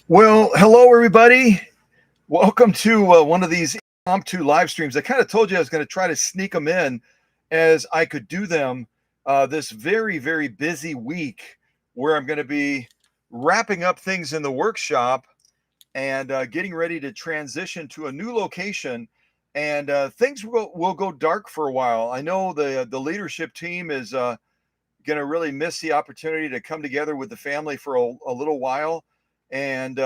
Well, hello, everybody. Welcome to one of these impromptu live streams. I kind of told you I was going to try to sneak them in as I could do them this very, very busy week where I'm going to be wrapping up things in the workshop and getting ready to transition to a new location. And things will go dark for a while. I know the leadership team is going to really miss the opportunity to come together with the family for a little while. And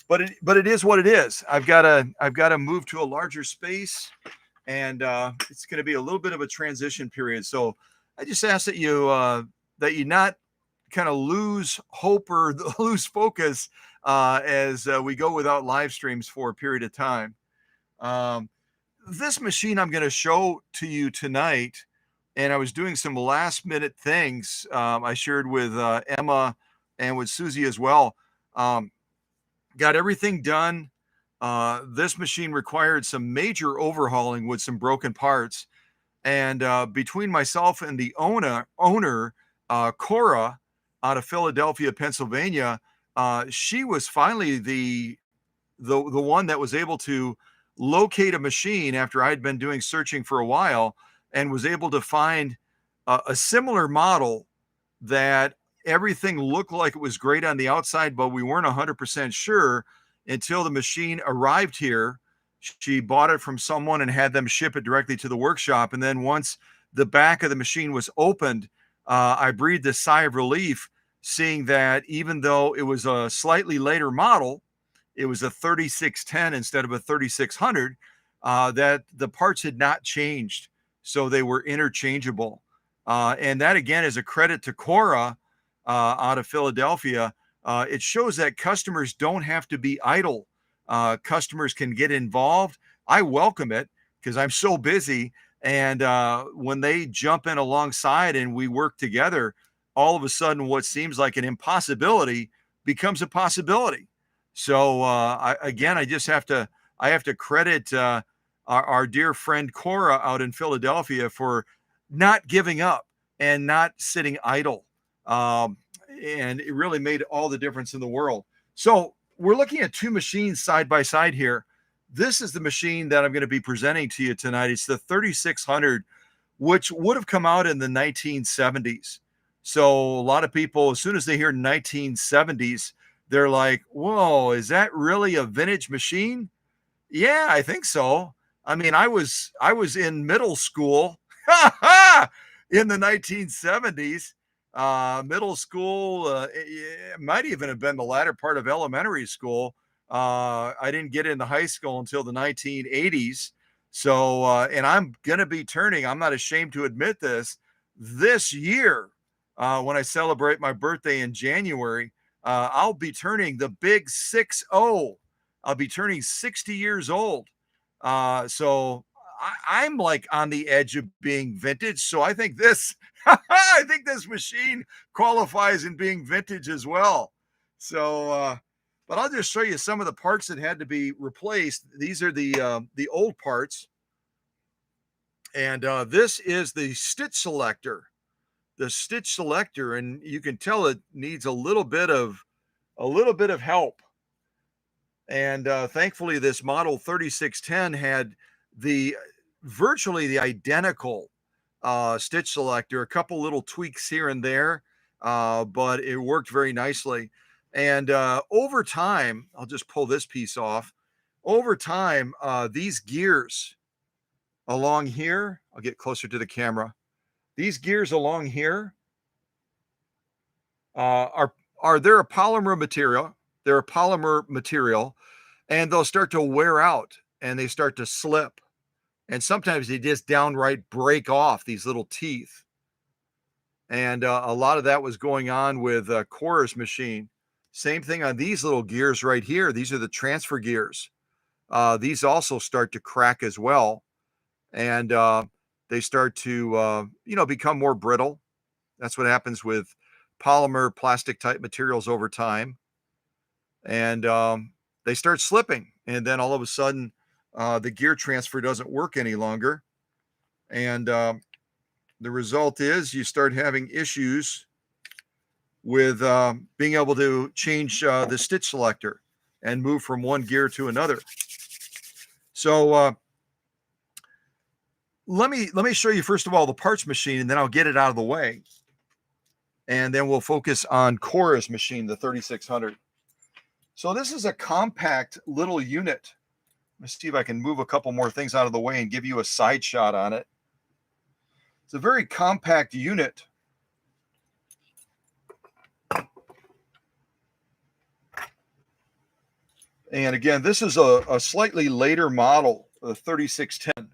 but it is what it is. I've got to move to a larger space, and it's going to be a little bit of a transition period. So I just ask that you not kind of lose hope or lose focus as we go without live streams for a period of time. This machine I'm going to show to you tonight, and I was doing some last minute things I shared with Emma and with Susie as well. Got everything done. This machine required some major overhauling with some broken parts. And between myself and the owner, Cora, out of Philadelphia, Pennsylvania, she was finally the one that was able to locate a machine after I'd been doing searching for a while, and was able to find a similar model that everything looked like it was great on the outside, but we weren't 100% sure until the machine arrived here. She bought it from someone and had them ship it directly to the workshop. And then once the back of the machine was opened, I breathed a sigh of relief, seeing that even though it was a slightly later model, it was a 3610 instead of a 3600, that the parts had not changed. So they were interchangeable. And that, again, is a credit to Cora out of Philadelphia. It shows that customers don't have to be idle. Customers can get involved. I welcome it because I'm so busy. And when they jump in alongside and we work together, all of a sudden what seems like an impossibility becomes a possibility. So I have to credit our dear friend Cora out in Philadelphia for not giving up and not sitting idle. And it really made all the difference in the world. So we're looking at two machines side by side here. This is the machine that I'm going to be presenting to you tonight. It's the 3600, which would have come out in the 1970s. So a lot of people, as soon as they hear 1970s, they're like, whoa, is that really a vintage machine? Yeah, I think so. I mean, I was in middle school in the 1970s. Middle school, it might even have been the latter part of elementary school. I didn't get into high school until the 1980s. So, and I'm going to be turning, I'm not ashamed to admit this year, when I celebrate my birthday in January, I'll be turning the big 60. I'll be turning 60 years old. So I'm like on the edge of being vintage. So I think I think this machine qualifies in being vintage as well. So, but I'll just show you some of the parts that had to be replaced. These are the old parts, and this is the stitch selector. The stitch selector, and you can tell it needs a little bit of help. And thankfully, this model 3610 had virtually the identical stitch selector, a couple little tweaks here and there, but it worked very nicely. And over time, I'll just pull this piece off. Over time, these gears along here, I'll get closer to the camera. These gears along here they're a polymer material. They're a polymer material, and they'll start to wear out and they start to slip. And sometimes they just downright break off these little teeth. And a lot of that was going on with Cora's machine. Same thing on these little gears right here. These are the transfer gears. These also start to crack as well. And they start to, become more brittle. That's what happens with polymer plastic type materials over time, and they start slipping, and then all of a sudden the gear transfer doesn't work any longer, and the result is you start having issues with being able to change the stitch selector and move from one gear to another. So let me show you first of all the parts machine, and then I'll get it out of the way, and then we'll focus on Cora's machine, the 3600. So this is a compact little unit. Let's see if I can move a couple more things out of the way and give you a side shot on it. It's a very compact unit. And again, this is a slightly later model, the 3610.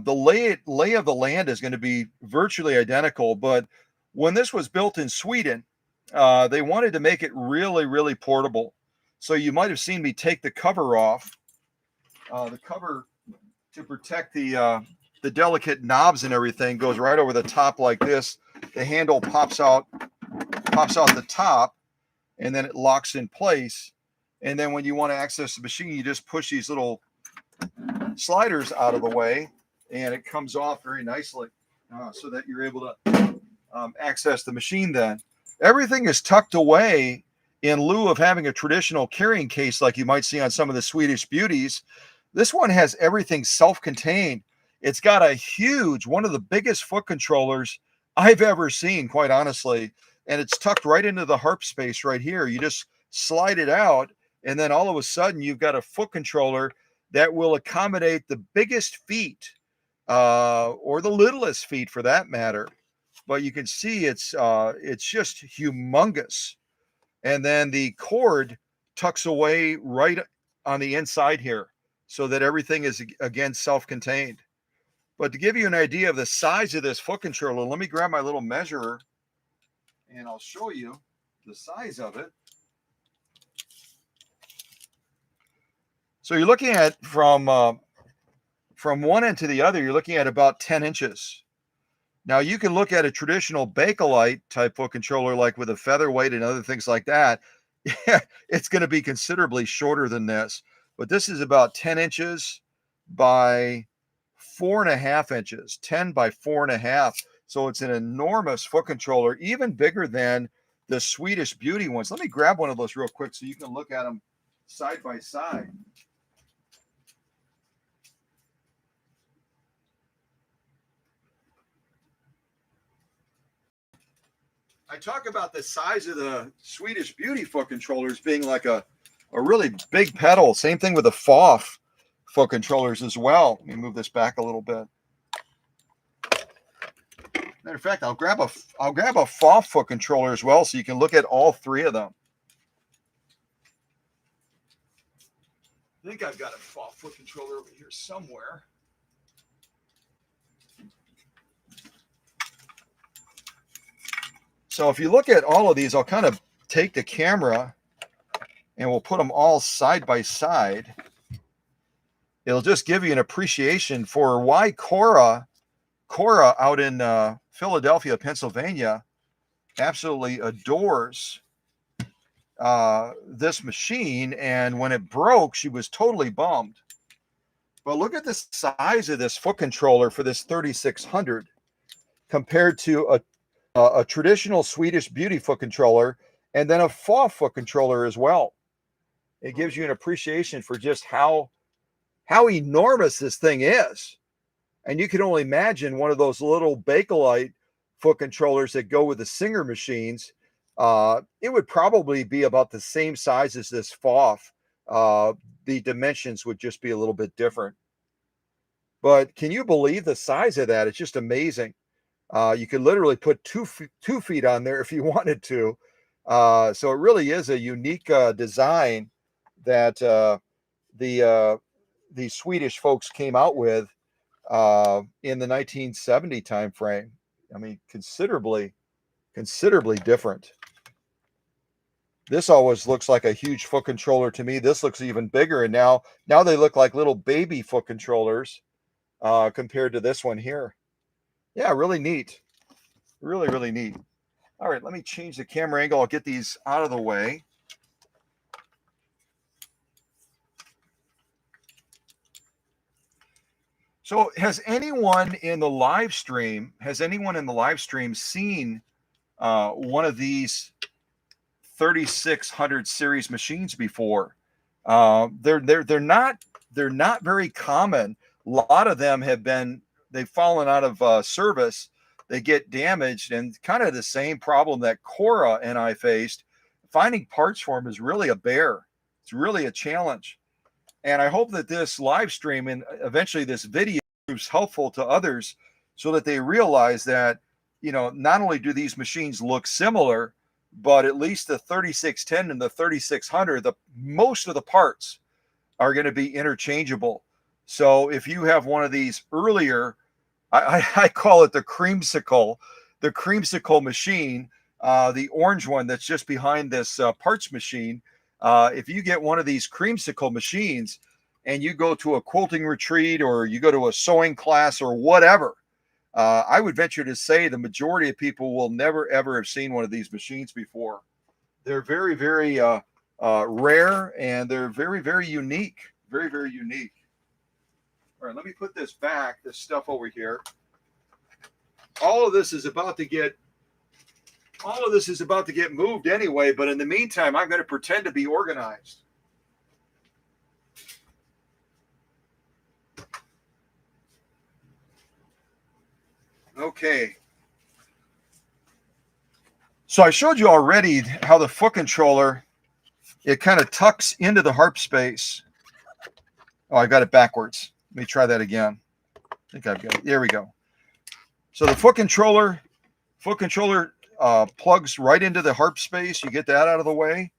The lay of the land is going to be virtually identical, but when this was built in Sweden, they wanted to make it really, really portable. So you might have seen me take the cover off, the cover to protect the delicate knobs and everything goes right over the top like this. The handle pops out the top, and then it locks in place. And then when you want to access the machine, you just push these little sliders out of the way, and it comes off very nicely so that you're able to access the machine then. Everything is tucked away in lieu of having a traditional carrying case like you might see on some of the Swedish beauties. This one has everything self-contained. It's got a huge, one of the biggest foot controllers I've ever seen, quite honestly. And it's tucked right into the harp space right here. You just slide it out, and then all of a sudden you've got a foot controller that will accommodate the biggest feet or the littlest feet for that matter. But you can see it's just humongous. And then the cord tucks away right on the inside here so that everything is, again, self-contained. But to give you an idea of the size of this foot controller, let me grab my little measurer and I'll show you the size of it. So you're looking at from one end to the other, you're looking at about 10 inches. Now you can look at a traditional Bakelite type foot controller, like with a featherweight and other things like that. Yeah, it's going to be considerably shorter than this, but this is about 10 inches by 4.5 inches, 10 by 4.5. So it's an enormous foot controller, even bigger than the Swedish beauty ones. Let me grab one of those real quick so you can look at them side by side. I talk about the size of the Swedish beauty foot controllers being like a really big pedal. Same thing with the FOF foot controllers as well. Let me move this back a little bit. Matter of fact, I'll grab a FOF foot controller as well so you can look at all three of them. I think I've got a FOF foot controller over here somewhere. So if you look at all of these, I'll kind of take the camera and we'll put them all side by side. It'll just give you an appreciation for why Cora out in Philadelphia, Pennsylvania, absolutely adores this machine. And when it broke, she was totally bummed. But look at the size of this foot controller for this 3600 compared to a traditional Swedish beauty foot controller, and then a FOF foot controller as well. It gives you an appreciation for just how enormous this thing is. And you can only imagine one of those little Bakelite foot controllers that go with the Singer machines. It would probably be about the same size as this FOF. The dimensions would just be a little bit different. But can you believe the size of that? It's just amazing. You could literally put 2 feet on there if you wanted to. So it really is a unique design that the Swedish folks came out with in the 1970 time frame. I mean, considerably different. This always looks like a huge foot controller to me. This looks even bigger, and now they look like little baby foot controllers compared to this one here. Yeah, really neat. Really, really neat. All right, let me change the camera angle. I'll get these out of the way. So has anyone in the live stream seen one of these 3600 series machines before? They're not very common. A lot of them they've fallen out of service. They get damaged, and kind of the same problem that Cora and I faced. Finding parts for them is really a bear. It's really a challenge. And I hope that this live stream and eventually this video proves helpful to others so that they realize that, not only do these machines look similar, but at least the 3610 and the 3600, most of the parts are going to be interchangeable. So if you have one of these earlier, I call it the creamsicle machine, the orange one that's just behind this parts machine. If you get one of these creamsicle machines and you go to a quilting retreat or you go to a sewing class or whatever, I would venture to say the majority of people will never, ever have seen one of these machines before. They're very, very rare, and they're very, very unique. Very, very unique. All right, let me put this stuff over here. All of this is about to get moved anyway, but in the meantime, I'm going to pretend to be organized. Okay. So I showed you already how the foot controller, it kind of tucks into the harp space. Oh, I got it backwards. Let me try that again. I think I've got it. There we go. So the foot controller plugs right into the harp space. You get that out of the way.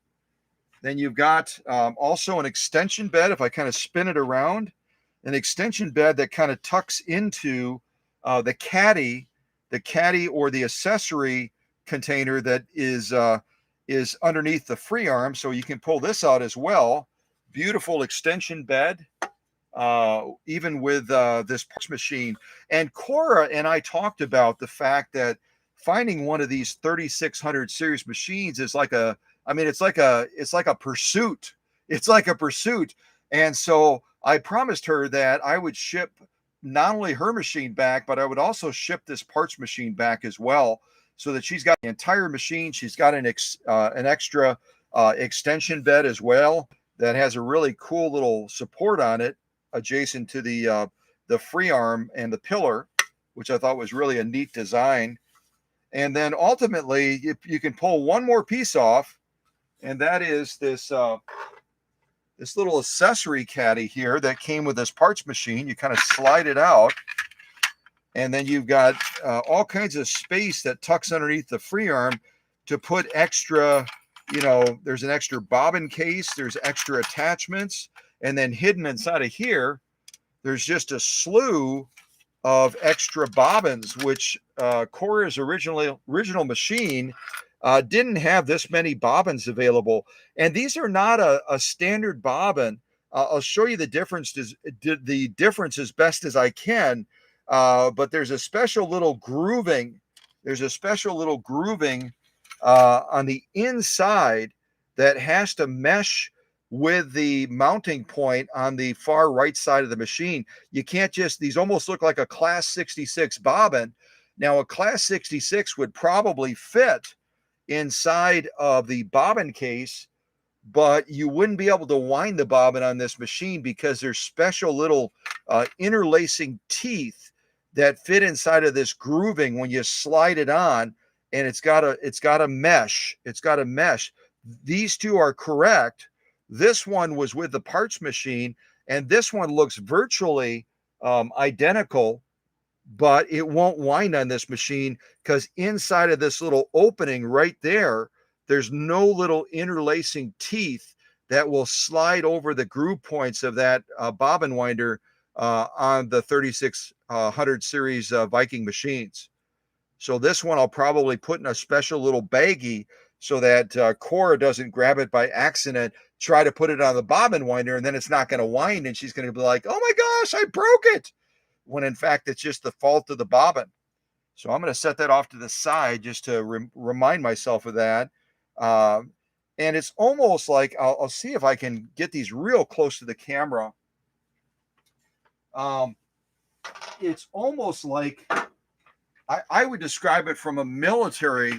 Then you've got also an extension bed. If I kind of spin it around, an extension bed that kind of tucks into the caddy or the accessory container that is underneath the free arm. So you can pull this out as well. Beautiful extension bed. Even with this parts machine. And Cora and I talked about the fact that finding one of these 3600 series machines is like a pursuit. It's like a pursuit. And so I promised her that I would ship not only her machine back, but I would also ship this parts machine back as well, so that she's got the entire machine. She's got an extra extension bed as well that has a really cool little support on it, adjacent to the free arm and the pillar, which I thought was really a neat design. And then ultimately, you can pull one more piece off, and that is this little accessory caddy here that came with this parts machine. You kind of slide it out, and then you've got all kinds of space that tucks underneath the free arm to put extra, there's an extra bobbin case, there's extra attachments. And then hidden inside of here, there's just a slew of extra bobbins, which Cora's original machine didn't have this many bobbins available. And these are not a standard bobbin. I'll show you the difference as best as I can. But there's a special little grooving. On the inside that has to mesh with the mounting point on the far right side of the machine. You can't these almost look like a class 66 bobbin. Now a class 66 would probably fit inside of the bobbin case, but you wouldn't be able to wind the bobbin on this machine because there's special little interlacing teeth that fit inside of this grooving when you slide it on, and it's got a mesh. These two are correct. This one was with the parts machine, and this one looks virtually identical, but it won't wind on this machine because inside of this little opening right there, there's no little interlacing teeth that will slide over the groove points of that bobbin winder on the 3600 series Viking machines. So this one I'll probably put in a special little baggie so that Cora doesn't grab it by accident, try to put it on the bobbin winder, and then it's not going to wind, and she's going to be like, oh my gosh, I broke it, when in fact it's just the fault of the bobbin. So I'm going to set that off to the side just to remind myself of that. Um, and it's almost like I'll see if I can get these real close to the camera. Um, it's almost like I would describe it from a military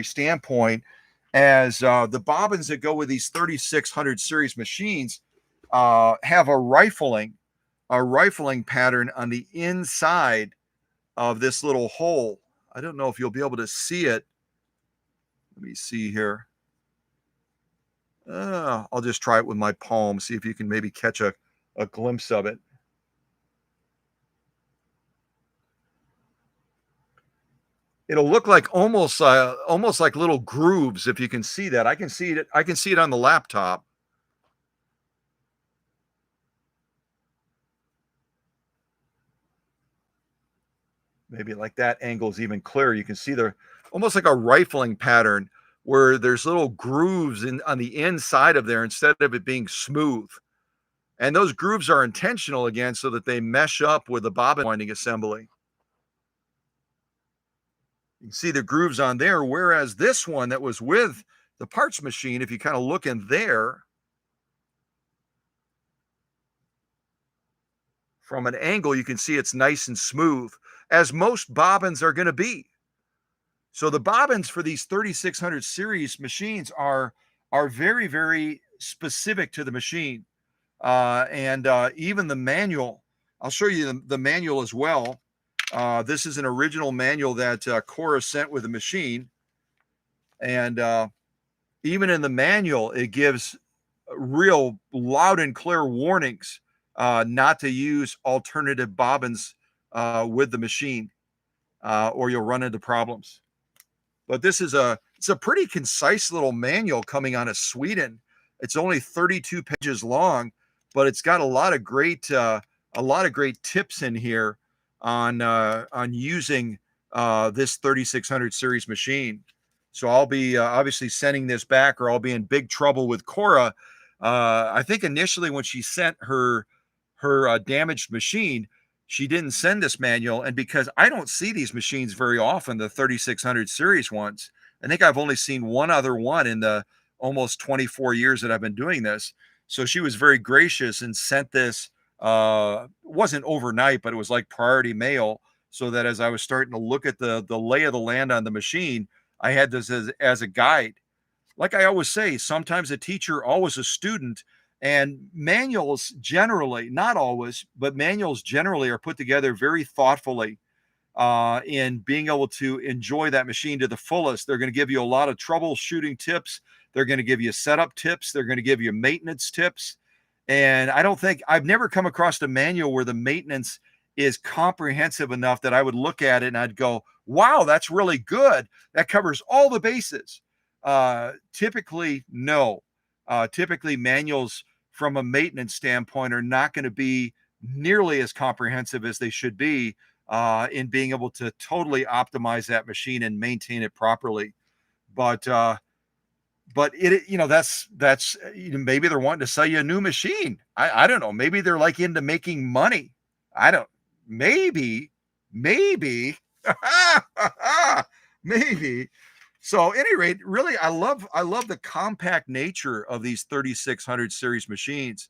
standpoint as the bobbins that go with these 3600 series machines have a rifling pattern on the inside of this little hole. I don't know if you'll be able to see it. Let me see here. I'll just try it with my palm, see if you can maybe catch a glimpse of it. It'll look like almost like little grooves if you can see that. I can see it on the laptop. Maybe like that angle is even clearer. You can see there almost like a rifling pattern where there's little grooves on the inside of there instead of it being smooth. And those grooves are intentional again so that they mesh up with the bobbin winding assembly. You can see the grooves on there, whereas this one that was with the parts machine, if you kind of look in there from an angle, you can see it's nice and smooth, as most bobbins are going to be. So the bobbins for these 3600 series machines are very, very specific to the machine. And even the manual, I'll show you the manual as well. This is an original manual that Cora sent with the machine. And even in the manual, it gives real loud and clear warnings not to use alternative bobbins with the machine, or you'll run into problems. But it's a pretty concise little manual coming out of Sweden. It's only 32 pages long, but it's got a lot of great tips in here on using this 3600 series machine. So I'll be obviously sending this back, or I'll be in big trouble with Cora. I think initially when she sent her damaged machine, she didn't send this manual, and because I don't see these machines very often, the 3600 series ones, I think I've only seen one other one in the almost 24 years that I've been doing this. So she was very gracious and sent this. It wasn't overnight, but it was like priority mail, so that as I was starting to look at the lay of the land on the machine, I had this as a guide. Like I always say, sometimes a teacher, always a student. And manuals generally, not always, but manuals generally are put together very thoughtfully in being able to enjoy that machine to the fullest. They're going to give you a lot of troubleshooting tips. They're going to give you setup tips. They're going to give you maintenance tips. And I've never come across a manual where the maintenance is comprehensive enough that I would look at it and I'd go, wow, that's really good. That covers all the bases. Typically, no. Typically, manuals from a maintenance standpoint are not going to be nearly as comprehensive as they should be in being able to totally optimize that machine and maintain it properly. But that's maybe they're wanting to sell you a new machine. I don't know. Maybe they're like into making money. I don't. Maybe, maybe. So, at any rate, really, I love the compact nature of these 3600 series machines.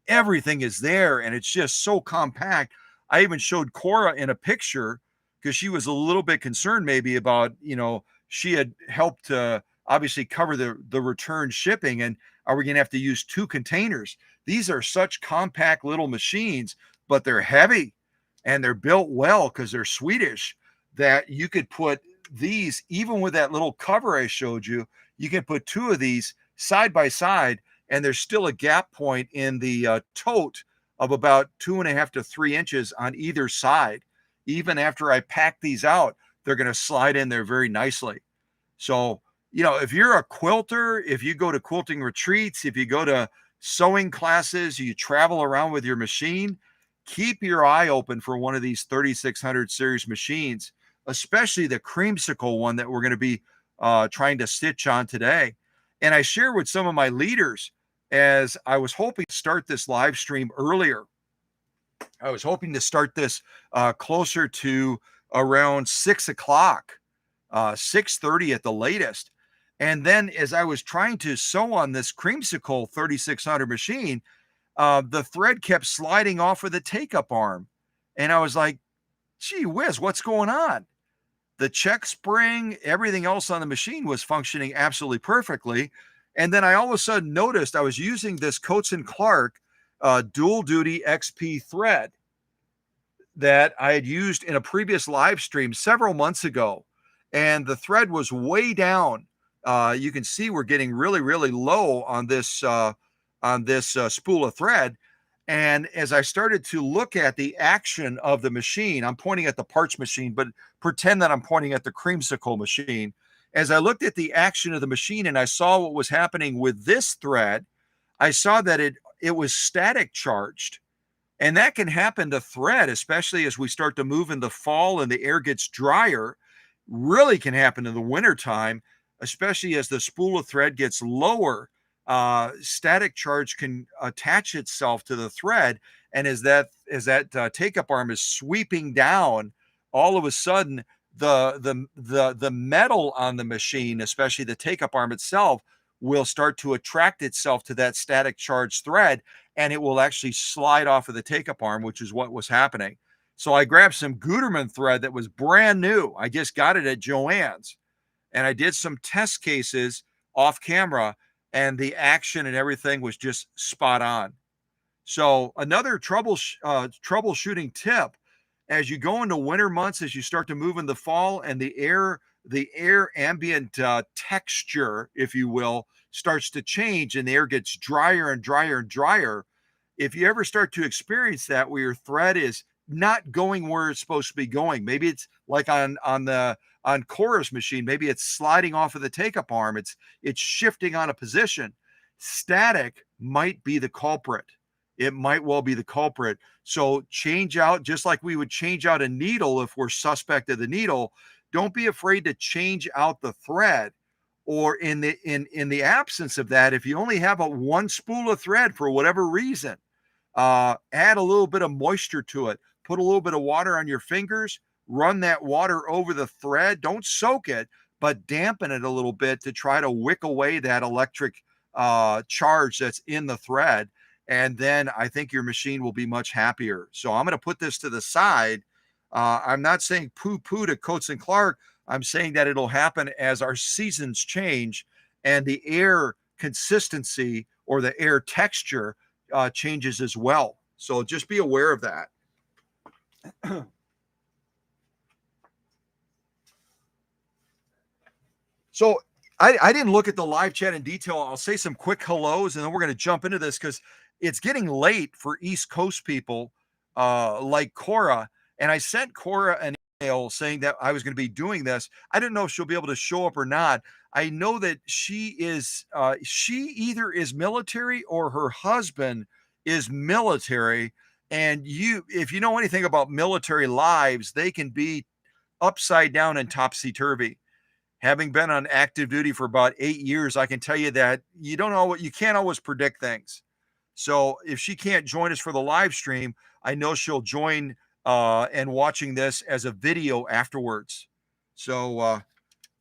Everything is there, and it's just so compact. I even showed Cora in a picture because she was a little bit concerned maybe about, she had helped obviously cover the return shipping, and are we going to have to use two containers? These are such compact little machines, but they're heavy and they're built well because they're Swedish, that you could put these, even with that little cover I showed you, you can put two of these side by side, and there's still a gap point in the tote of about 2.5 to 3 inches on either side. Even after I pack these out, they're going to slide in there very nicely. So, if you're a quilter, if you go to quilting retreats, if you go to sewing classes, you travel around with your machine, keep your eye open for one of these 3600 series machines, especially the creamsicle one that we're going to be trying to stitch on today. And I share with some of my leaders, as I was hoping to start this live stream earlier. I was hoping to start this closer to around 6 o'clock, 6:30 at the latest. And then as I was trying to sew on this creamsicle 3600 machine, the thread kept sliding off of the take up arm. And I was like, gee whiz, what's going on? The check spring, everything else on the machine was functioning absolutely perfectly. And then I all of a sudden noticed I was using this Coates and Clark dual duty XP thread that I had used in a previous live stream several months ago. And the thread was way down. You can see we're getting really, really low on this spool of thread. And as I started to look at the action of the machine, I'm pointing at the parts machine, but pretend that I'm pointing at the creamsicle machine. As I looked at the action of the machine and I saw what was happening with this thread, I saw that it was static charged. And that can happen to thread, especially as we start to move in the fall and the air gets drier. Really can happen in the wintertime, especially as the spool of thread gets lower. Static charge can attach itself to the thread, and as that take-up arm is sweeping down, all of a sudden the metal on the machine, especially the take-up arm itself, will start to attract itself to that static charge thread, and it will actually slide off of the take-up arm, which is what was happening. So I grabbed some Gutermann thread that was brand new. I just got it at Joann's, and I did some test cases off camera, and the action and everything was just spot on. So another troubleshooting tip, as you go into winter months, as you start to move in the fall and the air ambient texture, if you will, starts to change and the air gets drier and drier and drier. If you ever start to experience that where your thread is not going where it's supposed to be going, maybe it's like on Cora's machine, maybe it's sliding off of the take-up arm, it's shifting on a position. Static might be the culprit. It might well be the culprit. So change out, just like we would change out a needle if we're suspect of the needle. Don't be afraid to change out the thread. Or in the absence of that, if you only have one spool of thread for whatever reason, add a little bit of moisture to it. Put a little bit of water on your fingers. Run that water over the thread. Don't soak it, but dampen it a little bit to try to wick away that electric charge that's in the thread. And then I think your machine will be much happier. So I'm going to put this to the side. I'm not saying poo-poo to Coates and Clark. I'm saying that it'll happen as our seasons change and the air consistency or the air texture changes as well. So just be aware of that. So I didn't look at the live chat in detail. I'll say some quick hellos and then we're going to jump into this because it's getting late for East Coast people like Cora. And I sent Cora an email saying that I was going to be doing this. I didn't know if she'll be able to show up or not. I know that she either is military or her husband is military. And if you know anything about military lives, they can be upside down and topsy-turvy. Having been on active duty for about 8 years, I can tell you that you can't always predict things. So if she can't join us for the live stream, I know she'll join and watching this as a video afterwards. So,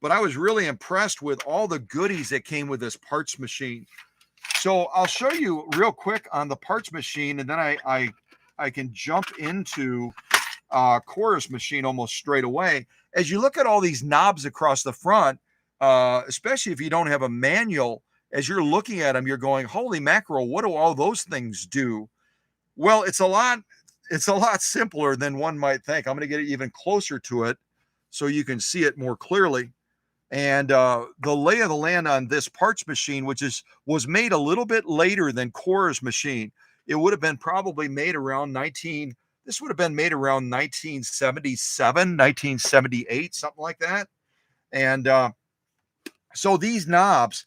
but I was really impressed with all the goodies that came with this parts machine. So I'll show you real quick on the parts machine, and then I can jump into Cora's machine almost straight away. As you look at all these knobs across the front, especially if you don't have a manual, as you're looking at them, you're going, holy mackerel, what do all those things do? Well, it's a lot simpler than one might think. I'm going to get even closer to it so you can see it more clearly. And the lay of the land on this parts machine, which was made a little bit later than Cora's machine. It would have been probably made around 1977, 1978, something like that. And so these knobs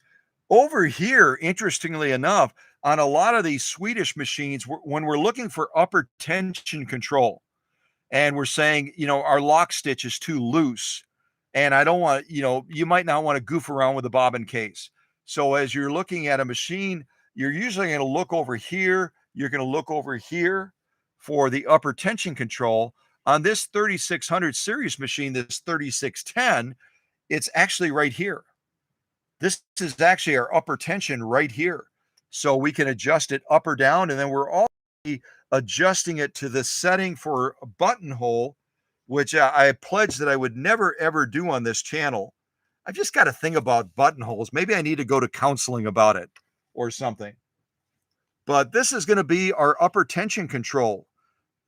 over here, interestingly enough, on a lot of these Swedish machines, when we're looking for upper tension control and we're saying, our lock stitch is too loose and I don't want, you might not want to goof around with the bobbin case. So as you're looking at a machine, you're usually going to look over here. You're going to look over here for the upper tension control. On this 3600 series machine, this 3610, it's actually right here. This is actually our upper tension right here. So we can adjust it up or down, and then we're already adjusting it to the setting for a buttonhole, which I pledged that I would never ever do on this channel. I've just got a thing about buttonholes. Maybe I need to go to counseling about it or something. But this is going to be our upper tension control.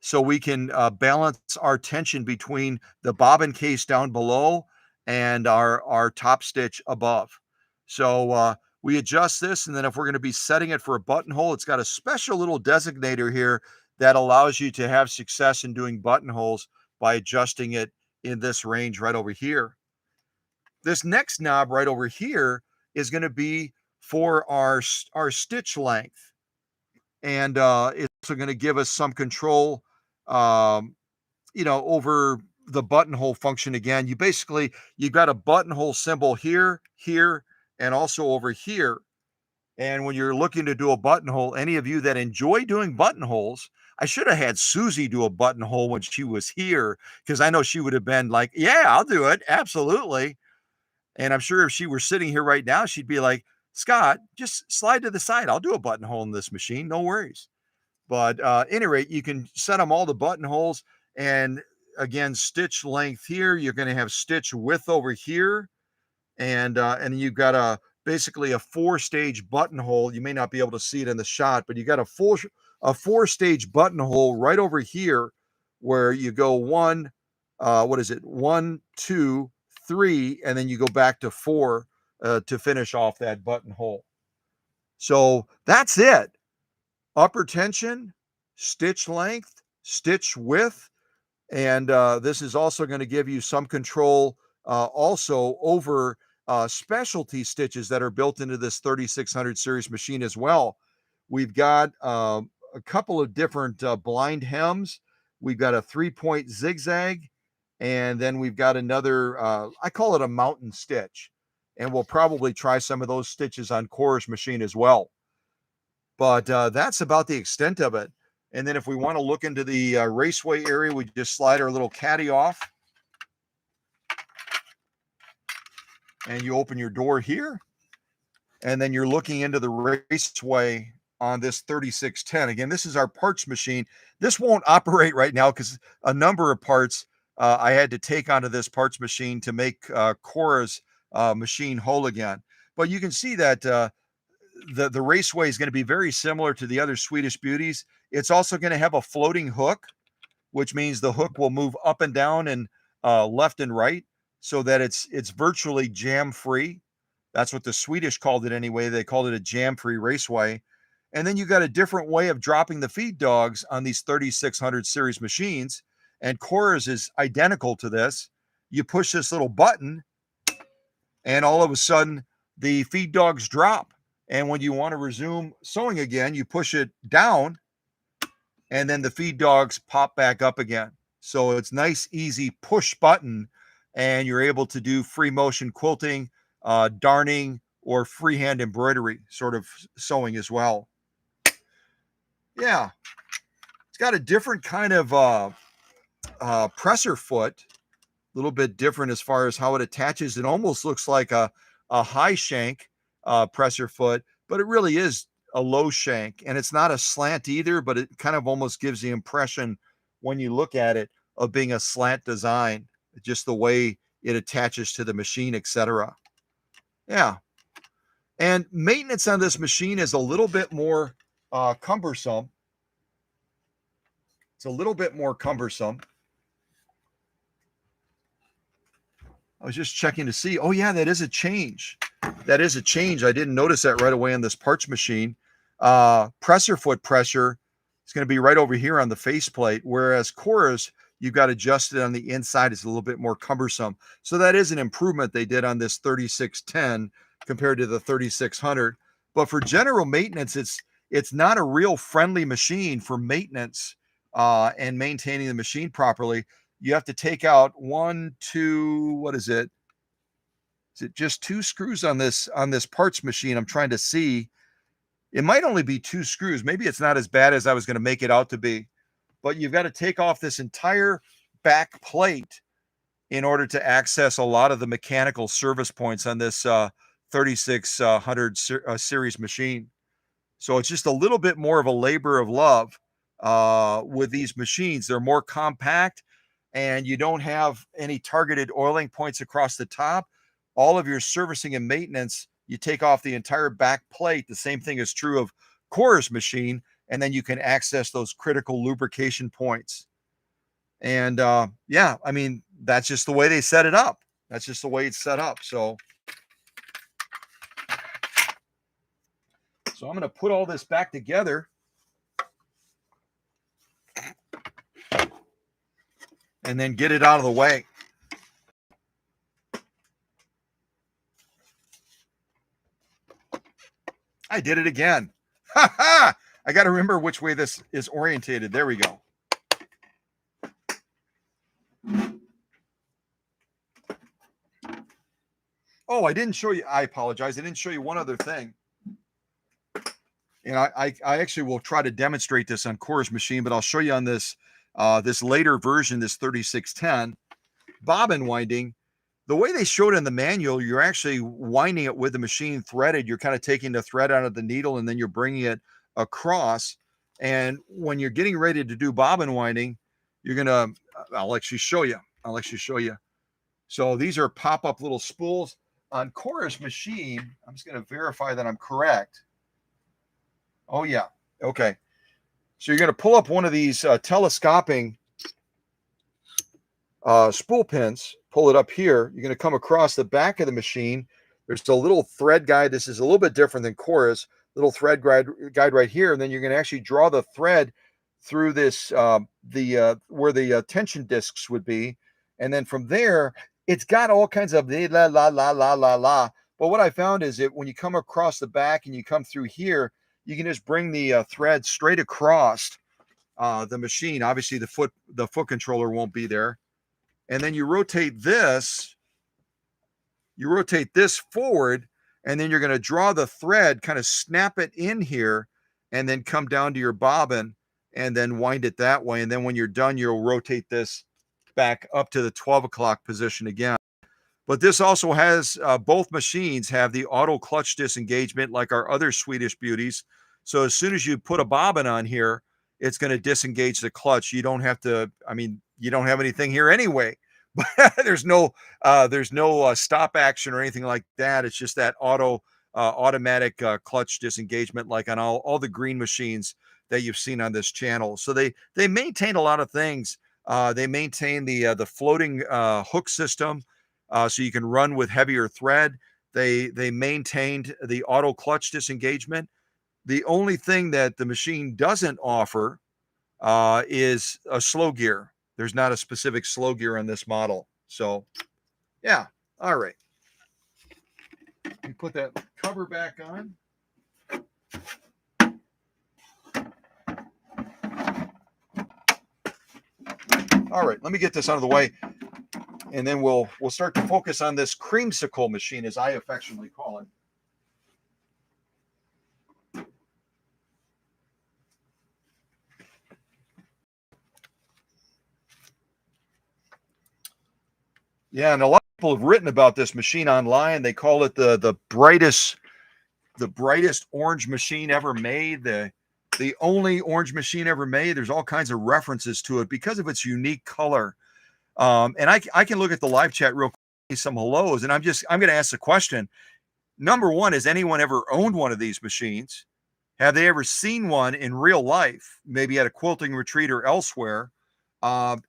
So we can balance our tension between the bobbin case down below and our top stitch above. So we adjust this, and then if we're going to be setting it for a buttonhole, it's got a special little designator here that allows you to have success in doing buttonholes by adjusting it in this range right over here. This next knob right over here is going to be for our stitch length. And it's also going to give us some control, over the buttonhole function. Again, you've got a buttonhole symbol here, here, and also over here. And when you're looking to do a buttonhole, any of you that enjoy doing buttonholes, I should have had Susie do a buttonhole when she was here, because I know she would have been like, yeah, I'll do it. Absolutely. And I'm sure if she were sitting here right now, she'd be like, Scott, just slide to the side. I'll do a buttonhole in this machine. No worries. But at any rate, you can set them all the buttonholes. And again, stitch length here. You're going to have stitch width over here. And you've got basically a 4-stage buttonhole. You may not be able to see it in the shot, but you got a 4-stage buttonhole right over here where you go 1, 2, 3, and then you go back to 4 to finish off that buttonhole. So that's it. Upper tension, stitch length, stitch width, and this is also going to give you some control also over specialty stitches that are built into this 3600 series machine as well. We've got a couple of different blind hems. We've got a 3-point zigzag, and then we've got another, I call it a mountain stitch, and we'll probably try some of those stitches on Cora's machine as well. But that's about the extent of it. And then if we want to look into the raceway area, we just slide our little caddy off. And you open your door here. And then you're looking into the raceway on this 3610. Again, this is our parts machine. This won't operate right now because a number of parts I had to take onto this parts machine to make Cora's machine whole again. But you can see that the raceway is going to be very similar to the other Swedish beauties. It's also going to have a floating hook, which means the hook will move up and down and left and right, so that it's virtually jam free. That's what the Swedish called it anyway. They called it a jam free raceway. And then you got a different way of dropping the feed dogs on these 3600 series machines. And Cora's is identical to this. You push this little button, and all of a sudden the feed dogs drop. And when you want to resume sewing again, you push it down, and then the feed dogs pop back up again. So it's nice, easy push button, and you're able to do free motion quilting, darning, or freehand embroidery sort of sewing as well. Yeah, it's got a different kind of presser foot, a little bit different as far as how it attaches. It almost looks like a high shank presser foot, but it really is a low shank, and it's not a slant either, but it kind of almost gives the impression when you look at it of being a slant design, just the way it attaches to the machine, etc. Yeah. And maintenance on this machine is a little bit more cumbersome. It's a little bit more cumbersome. I was just checking to see. Oh, yeah, that is a change. That is a change. I didn't notice that right away on this parts machine. Presser foot pressure is going to be right over here on the faceplate, whereas Cora's, you've got adjusted on the inside. It's a little bit more cumbersome. So that is an improvement they did on this 3610 compared to the 3600. But for general maintenance, it's not a real friendly machine for maintenance and maintaining the machine properly. You have to take out 1, 2, what is it? Is it just 2 screws on this parts machine? I'm trying to see. It might only be 2 screws. Maybe it's not as bad as I was going to make it out to be. But you've got to take off this entire back plate in order to access a lot of the mechanical service points on this 3600 series machine. So it's just a little bit more of a labor of love with these machines. They're more compact and you don't have any targeted oiling points across the top. All of your servicing and maintenance, you take off the entire back plate. The same thing is true of Cora's machine, and then you can access those critical lubrication points. And yeah, I mean, that's just the way they set it up. That's just the way it's set up. So I'm going to put all this back together and then get it out of the way. I did it again. Ha ha! I got to remember which way this is orientated. There we go. Oh, I didn't show you. I apologize. I didn't show you one other thing. And I actually will try to demonstrate this on Cora's machine, but I'll show you on this this later version, this 3610 bobbin winding. The way they showed in the manual, you're actually winding it with the machine threaded. You're kind of taking the thread out of the needle and then you're bringing it across. And when you're getting ready to do bobbin winding, you're going to, I'll actually show you. I'll actually show you. So these are pop-up little spools. On Cora's machine, I'm just going to verify that I'm correct. Oh, yeah. Okay. So you're going to pull up one of these telescoping spool pins, pull it up here. You're going to come across the back of the machine. There's a little thread guide. This is a little bit different than Cora's. Little thread guide right here. And then you're going to actually draw the thread through this, where the tension discs would be. And then from there, it's got all kinds of la, la, la, la, la, la. But what I found is that when you come across the back and you come through here, you can just bring the thread straight across the machine. Obviously, the foot controller won't be there. And then you rotate this forward, and then you're going to draw the thread, kind of snap it in here, and then come down to your bobbin and then wind it that way. And then when you're done, you'll rotate this back up to the 12 o'clock position again. But this also has, both machines have the auto clutch disengagement like our other Swedish beauties. So as soon as you put a bobbin on here, it's going to disengage the clutch. You don't have to, I mean, you don't have anything here anyway, but there's no stop action or anything like that. It's just that automatic clutch disengagement, like on all the green machines that you've seen on this channel. So they maintain a lot of things. They maintain the floating hook system, so you can run with heavier thread. They maintained the auto clutch disengagement. The only thing that the machine doesn't offer is a slow gear. There's not a specific slow gear on this model. So, yeah. All right. Let me put that cover back on. All right. Let me get this out of the way, and then we'll start to focus on this creamsicle machine, as I affectionately call it. Yeah, and a lot of people have written about this machine online. They call it the brightest orange machine ever made, the only orange machine ever made. There's all kinds of references to it because of its unique color. And I can look at the live chat real quick, some hellos, and I'm going to ask the question. Number one, has anyone ever owned one of these machines? Have they ever seen one in real life, maybe at a quilting retreat or elsewhere? And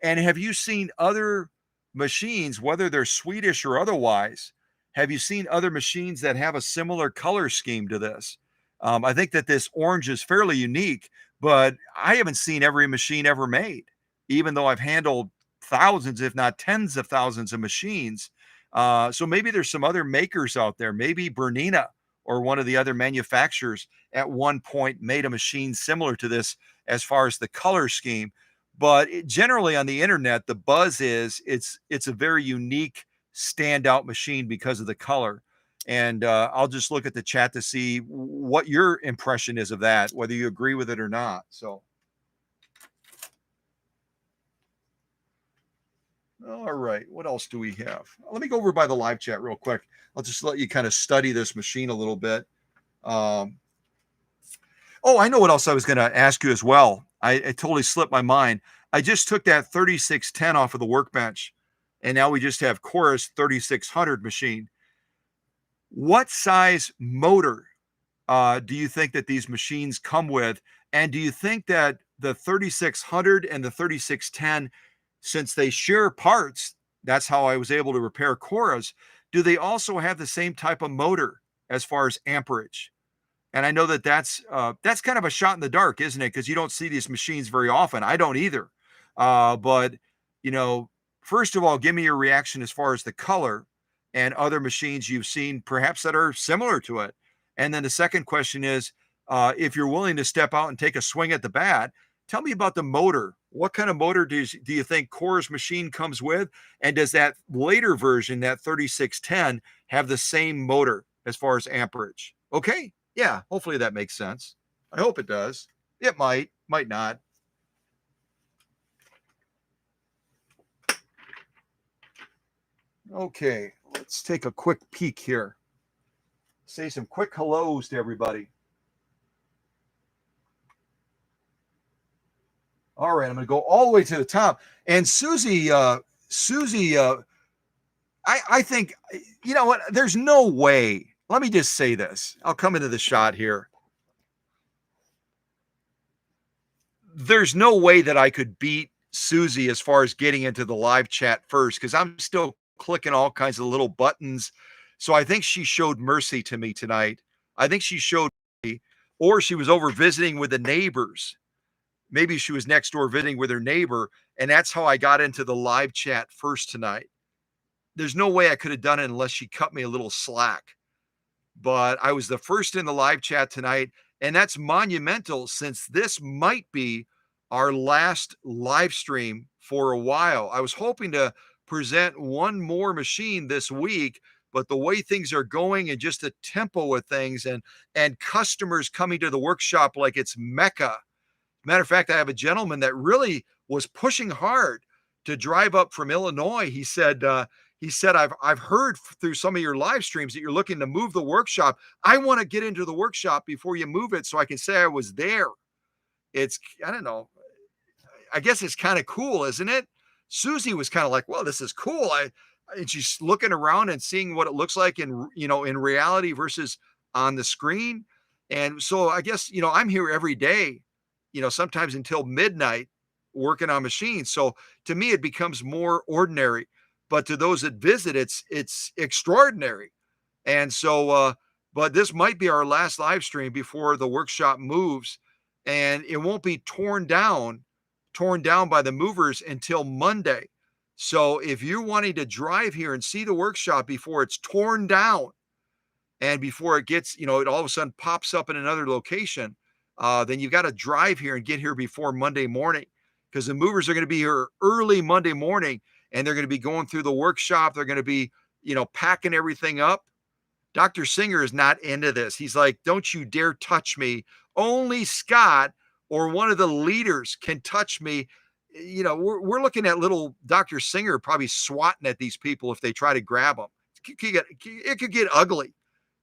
have you seen other machines, whether they're Swedish or otherwise? Have you seen other machines that have a similar color scheme to this? I think that this orange is fairly unique, but I haven't seen every machine ever made, even though I've handled thousands, if not tens of thousands of machines. So maybe there's some other makers out there. Maybe Bernina or one of the other manufacturers at one point made a machine similar to this as far as the color scheme. But generally on the internet, the buzz is it's a very unique standout machine because of the color. And I'll just look at the chat to see what your impression is of that, whether you agree with it or not. So All right. What else do we have? Let me go over by the live chat real quick. I'll just let you kind of study this machine a little bit. Um, oh, I know what else I was going to ask you as well. I totally slipped my mind. I just took that 3610 off of the workbench, and now we just have Cora's 3600 machine. What size motor do you think that these machines come with? And do you think that the 3600 and the 3610, since they share parts, that's how I was able to repair Cora's, do they also have the same type of motor as far as amperage? And I know that that's kind of a shot in the dark, isn't it? Because you don't see these machines very often. I don't either. But you know, first of all, give me your reaction as far as the color and other machines you've seen, perhaps that are similar to it. And then the second question is, if you're willing to step out and take a swing at the bat, tell me about the motor. What kind of motor do you think Core's machine comes with? And does that later version, that 3610, have the same motor as far as amperage? Okay. Yeah, hopefully that makes sense. I hope it does. It might not. Okay, let's take a quick peek here. Say some quick hellos to everybody. All right, I'm going to go all the way to the top. And Susie, I think, you know what? There's no way. Let me just say this. I'll come into the shot here. There's no way that I could beat Susie as far as getting into the live chat first, because I'm still clicking all kinds of little buttons. So I think she showed mercy to me tonight. I think she showed me, or she was over visiting with the neighbors. Maybe she was next door visiting with her neighbor, and that's how I got into the live chat first tonight. There's no way I could have done it unless she cut me a little slack. But I was the first in the live chat tonight, and that's monumental since this might be our last live stream for a while. I was hoping to present one more machine this week, but the way things are going and just the tempo of things and customers coming to the workshop like it's Mecca. Matter of fact, I have a gentleman that really was pushing hard to drive up from Illinois. He said, I've heard through some of your live streams that you're looking to move the workshop. I want to get into the workshop before you move it so I can say I was there. I don't know. I guess it's kind of cool, isn't it? Susie was kind of like, well, this is cool. And she's looking around and seeing what it looks like in reality versus on the screen. And so I guess, I'm here every day, sometimes until midnight working on machines. So to me, it becomes more ordinary, but to those that visit, it's extraordinary. And so, but this might be our last live stream before the workshop moves, and it won't be torn down by the movers until Monday. So if you're wanting to drive here and see the workshop before it's torn down and before it gets, it all of a sudden pops up in another location, then you've got to drive here and get here before Monday morning, because the movers are going to be here early Monday morning, and they're going to be going through the workshop. They're going to be, packing everything up. Dr. Singer is not into this. He's like, don't you dare touch me. Only Scott or one of the leaders can touch me. We're looking at little Dr. Singer probably swatting at these people if they try to grab them. It could get ugly.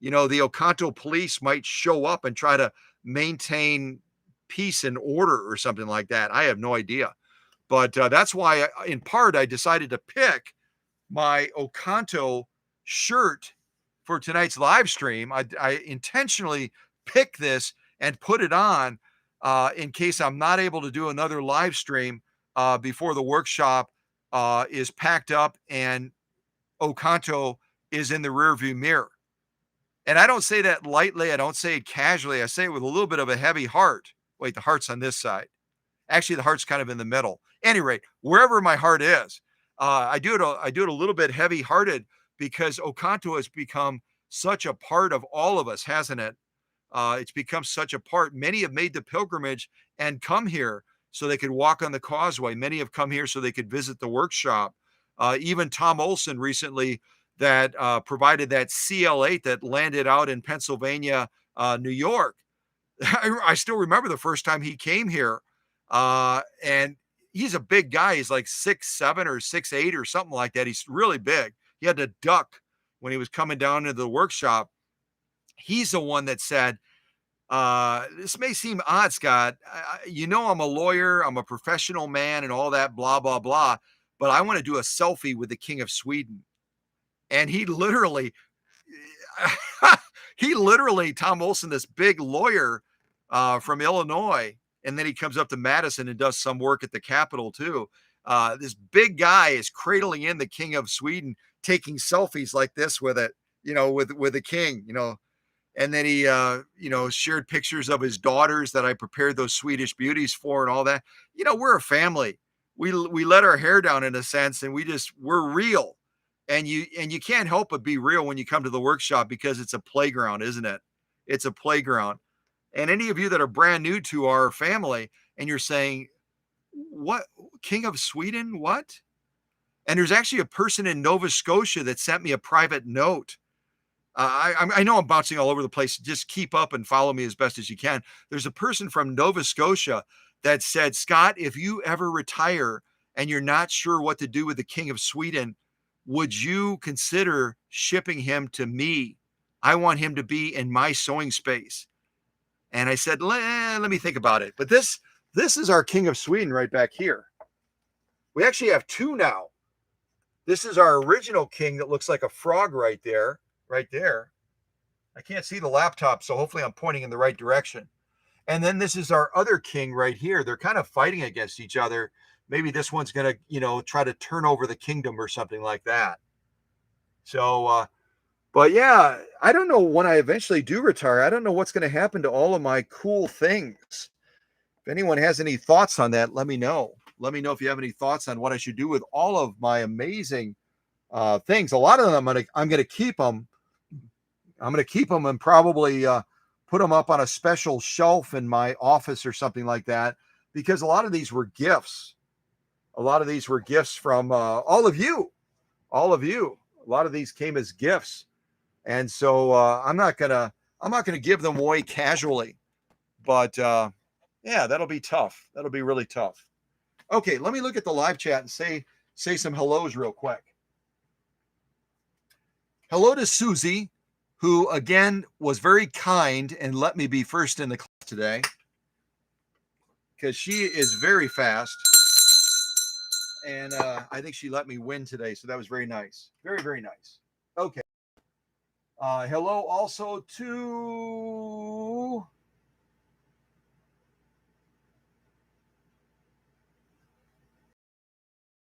The Oconto police might show up and try to maintain peace and order or something like that. I have no idea. But that's why, in part, I decided to pick my Oconto shirt for tonight's live stream. I intentionally picked this and put it on in case I'm not able to do another live stream before the workshop is packed up and Oconto is in the rearview mirror. And I don't say that lightly. I don't say it casually. I say it with a little bit of a heavy heart. Wait, the heart's on this side. Actually, the heart's kind of in the middle. Any rate, wherever my heart is, I do it a little bit heavy-hearted because Oconto has become such a part of all of us, hasn't it? It's become such a part. Many have made the pilgrimage and come here so they could walk on the causeway. Many have come here so they could visit the workshop. Even Tom Olson recently that provided that CL8 that landed out in Pennsylvania, New York. I still remember the first time he came here. And he's a big guy. He's like 6'7" or 6'8" or something like that. He's really big. He had to duck when he was coming down into the workshop. He's the one that said, this may seem odd, Scott. You know, I'm a lawyer, I'm a professional man, and all that, blah, blah, blah. But I want to do a selfie with the King of Sweden. And he literally, Tom Olson, this big lawyer from Illinois, and then he comes up to Madison and does some work at the Capitol too. This big guy is cradling in the King of Sweden, taking selfies like this with it, with the king, and then he, shared pictures of his daughters that I prepared those Swedish beauties for and all that. We're a family. We let our hair down in a sense, and we're real. And you can't help but be real when you come to the workshop, because it's a playground, isn't it? It's a playground. And any of you that are brand new to our family and you're saying, what, King of Sweden? What? And there's actually a person in Nova Scotia that sent me a private note. I know I'm bouncing all over the place. Just keep up and follow me as best as you can. There's a person from Nova Scotia that said, Scott, if you ever retire and you're not sure what to do with the King of Sweden, would you consider shipping him to me? I want him to be in my sewing space. And I said, let me think about it. But this is our King of Sweden right back here. We actually have two now. This is our original king that looks like a frog right there. Right there. I can't see the laptop, so hopefully I'm pointing in the right direction. And then this is our other king right here. They're kind of fighting against each other. Maybe this one's going to, try to turn over the kingdom or something like that. So, but yeah, I don't know when I eventually do retire. I don't know what's going to happen to all of my cool things. If anyone has any thoughts on that, let me know. Let me know if you have any thoughts on what I should do with all of my amazing things. A lot of them I'm going to keep them. I'm going to keep them and probably put them up on a special shelf in my office or something like that, because a lot of these were gifts. A lot of these were gifts from all of you. A lot of these came as gifts. And so I'm not going to give them away casually, but yeah, that'll be tough. That'll be really tough. Okay. Let me look at the live chat and say some hellos real quick. Hello to Susie, who again was very kind and let me be first in the class today, because she is very fast. And I think she let me win today. So that was very nice. Very, very nice. Okay. Hello also to...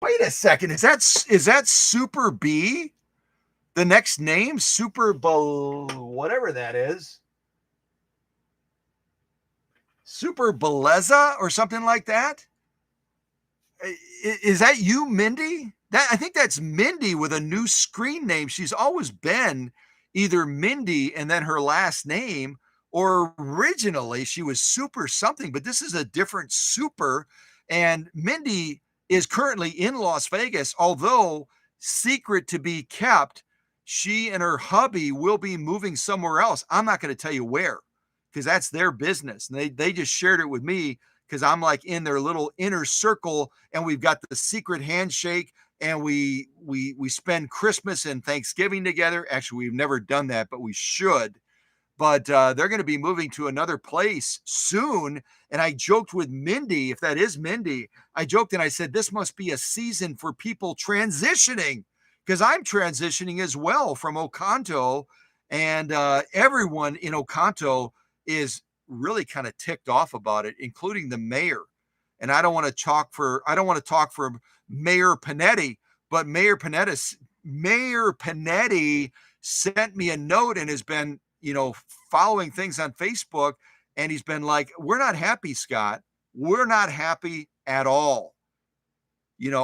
Wait a second. Is that Super B? The next name, Super whatever that is. Super Beleza or something like that? Is that you, Mindy? I think that's Mindy with a new screen name. She's always been either Mindy and then her last name, or originally she was Super something, but this is a different Super. And Mindy is currently in Las Vegas, although secret to be kept. She and her hubby will be moving somewhere else. I'm not going to tell you where, because that's their business. And they just shared it with me because I'm like in their little inner circle, and we've got the secret handshake, and we spend Christmas and Thanksgiving together. Actually, we've never done that, but we should. But they're going to be moving to another place soon. And I joked with Mindy, if that is Mindy, I joked and I said, this must be a season for people transitioning, because I'm transitioning as well from Oconto, and everyone in Oconto is really kind of ticked off about it, including the mayor. And I don't want to talk for Mayor Panetti, but Mayor Panetti sent me a note and has been, following things on Facebook. And he's been like, we're not happy, Scott. We're not happy at all.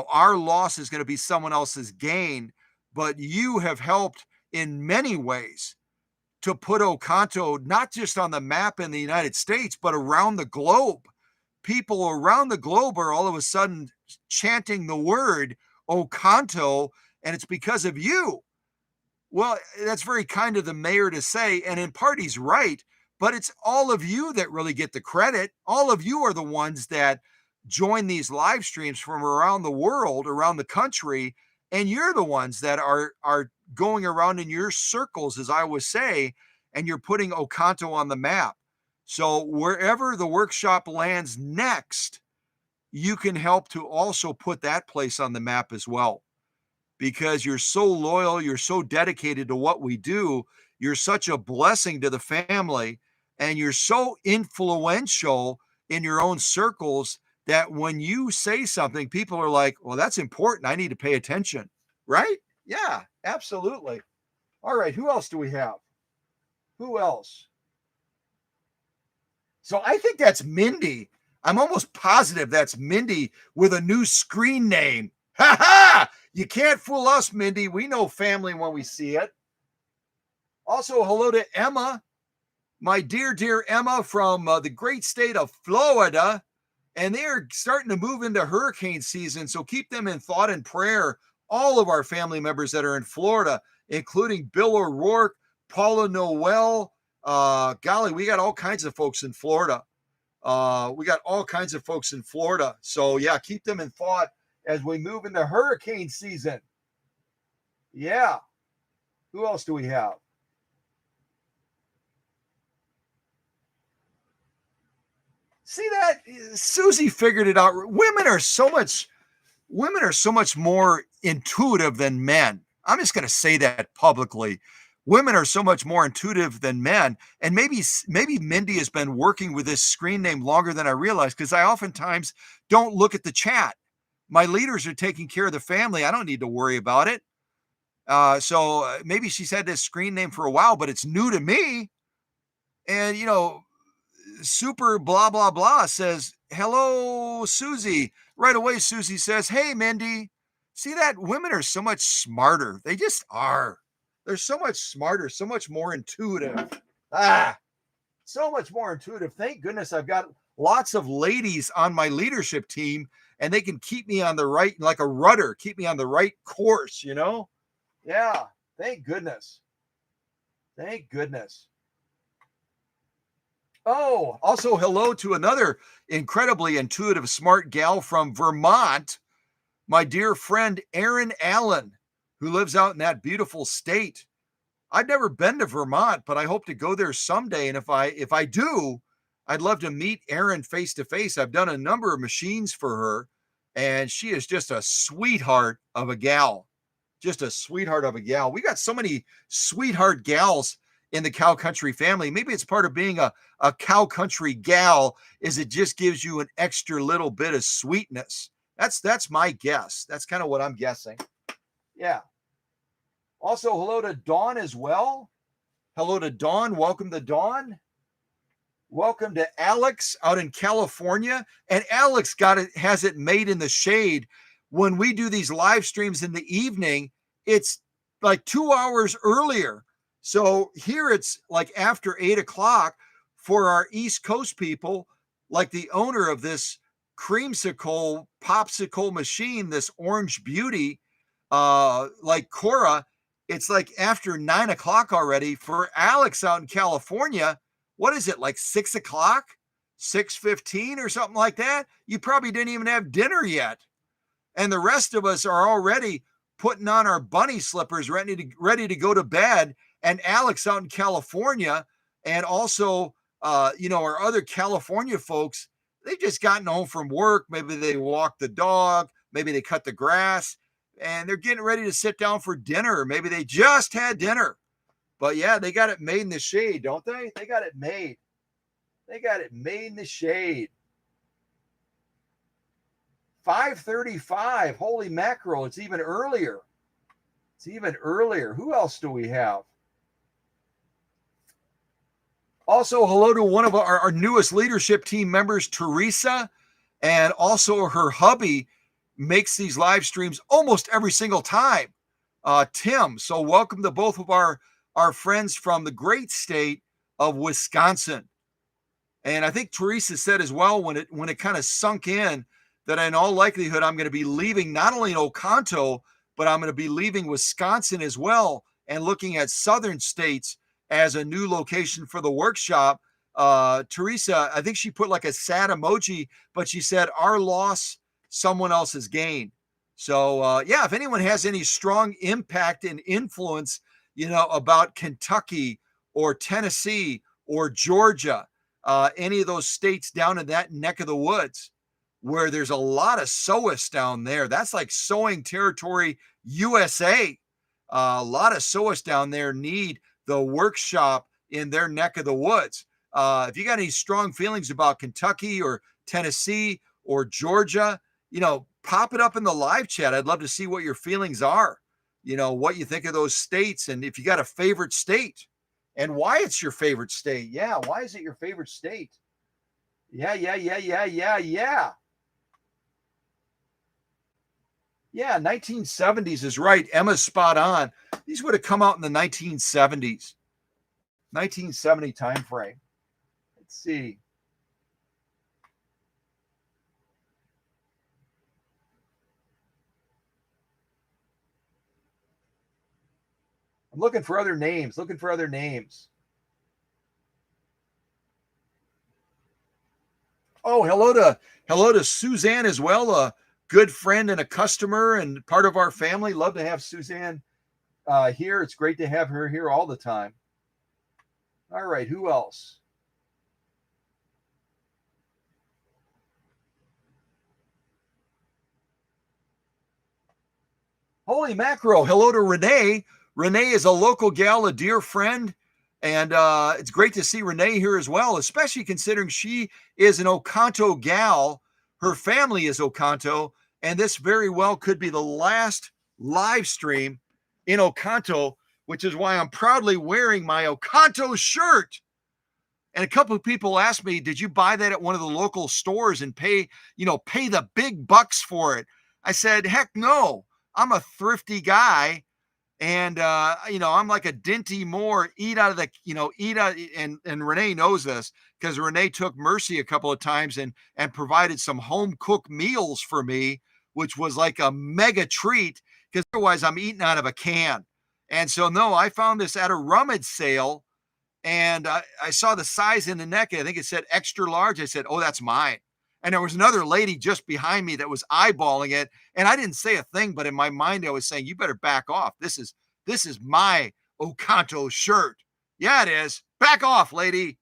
Our loss is going to be someone else's gain, but you have helped in many ways to put Oconto not just on the map in the United States, but around the globe. People around the globe are all of a sudden chanting the word Oconto, and it's because of you. Well, that's very kind of the mayor to say, and in part he's right, but it's all of you that really get the credit. All of you are the ones that join these live streams from around the world, around the country, and you're the ones that are going around in your circles, as I would say, and you're putting Oconto on the map. So wherever the workshop lands next, you can help to also put that place on the map as well, because you're so loyal, you're so dedicated to what we do, you're such a blessing to the family, and you're so influential in your own circles that when you say something, people are like, well, that's important. I need to pay attention. Right? Yeah, absolutely. All right. Who else do we have? Who else? So I think that's Mindy. I'm almost positive that's Mindy with a new screen name. Ha ha! You can't fool us, Mindy. We know family when we see it. Also, hello to Emma, my dear, dear Emma from the great state of Florida. And they're starting to move into hurricane season. So keep them in thought and prayer. All of our family members that are in Florida, including Bill O'Rourke, Paula Noel. Golly, we got all kinds of folks in Florida. So yeah, keep them in thought as we move into hurricane season. Yeah. Who else do we have? See that? Susie figured it out. Women are so much more intuitive than men. I'm just going to say that publicly. Women are so much more intuitive than men. And maybe Mindy has been working with this screen name longer than I realized, because I oftentimes don't look at the chat. My leaders are taking care of the family. I don't need to worry about it. So maybe she's had this screen name for a while, but it's new to me. And, super blah, blah, blah says, hello, Susie. Right away, Susie says, hey, Mindy. See that? Women are so much smarter. They just are. They're so much smarter, so much more intuitive. So much more intuitive. Thank goodness I've got lots of ladies on my leadership team, and they can keep me on the right, like a rudder, keep me on the right course, Yeah. Thank goodness. Thank goodness. Oh, also hello to another incredibly intuitive, smart gal from Vermont, my dear friend Erin Allen, who lives out in that beautiful state. I've never been to Vermont, but I hope to go there someday. And if I do, I'd love to meet Erin face to face. I've done a number of machines for her, and she is just a sweetheart of a gal. Just a sweetheart of a gal. We got so many sweetheart gals in the cow country family. Maybe it's part of being a cow country gal, is it just gives you an extra little bit of sweetness. That's my guess. That's kind of what I'm guessing. Yeah. Also, hello to Dawn as well. Hello to Dawn. Welcome to Dawn. Welcome to Alex out in California. And Alex has it made in the shade. When we do these live streams in the evening, it's like 2 hours earlier. So here it's like after 8 o'clock for our East Coast people, like the owner of this creamsicle popsicle machine, this Orange Beauty, like Cora. It's like after 9 o'clock already. For Alex out in California, what is it, like 6 o'clock, 6:15 or something like that? You probably didn't even have dinner yet. And the rest of us are already putting on our bunny slippers, ready to go to bed. And Alex out in California, and also, our other California folks, they've just gotten home from work. Maybe they walked the dog, maybe they cut the grass, and they're getting ready to sit down for dinner. Maybe they just had dinner. But yeah, they got it made in the shade, don't they? They got it made. They got it made in the shade. 5:35. Holy mackerel. It's even earlier. Who else do we have? Also, hello to one of our newest leadership team members, Teresa, and also her hubby makes these live streams almost every single time, Tim. So welcome to both of our friends from the great state of Wisconsin. And I think Teresa said as well, when it kind of sunk in, that in all likelihood, I'm going to be leaving not only Oconto, but I'm going to be leaving Wisconsin as well, and looking at southern states as a new location for the workshop. Teresa, I think she put like a sad emoji, but she said, our loss, someone else's gain. So, yeah, if anyone has any strong impact and influence, about Kentucky or Tennessee or Georgia, any of those states down in that neck of the woods where there's a lot of sewists down there. That's like sewing territory USA. A lot of sewists down there need the workshop in their neck of the woods. If you got any strong feelings about Kentucky or Tennessee or Georgia, pop it up in the live chat. I'd love to see what your feelings are, what you think of those states, and if you got a favorite state and why it's your favorite state. Yeah, why is it your favorite state? Yeah. Yeah, 1970s is right. Emma's spot on. These would have come out in the 1970s, 1970 time frame. Let's see. I'm looking for other names. Oh, hello to Suzanne as well, a good friend and a customer and part of our family. Love to have Suzanne here. It's great to have her here all the time. All right, who else? Holy mackerel. Hello to Renee. Renee is a local gal, a dear friend. And it's great to see Renee here as well, especially considering she is an Oconto gal. Her family is Oconto. And this very well could be the last live stream in Oconto, which is why I'm proudly wearing my Oconto shirt. And a couple of people asked me, did you buy that at one of the local stores and pay the big bucks for it? I said, heck no. I'm a thrifty guy. And, I'm like a Dinty Moore, eat out, and Renee knows this because Renee took Mercy a couple of times and provided some home cooked meals for me, which was like a mega treat because otherwise I'm eating out of a can. And so, no, I found this at a rummage sale and I saw the size in the neck. And I think it said extra large. I said, oh, that's mine. And there was another lady just behind me that was eyeballing it. And I didn't say a thing, but in my mind, I was saying, you better back off. This is my Oconto shirt. Yeah, it is. Back off, lady.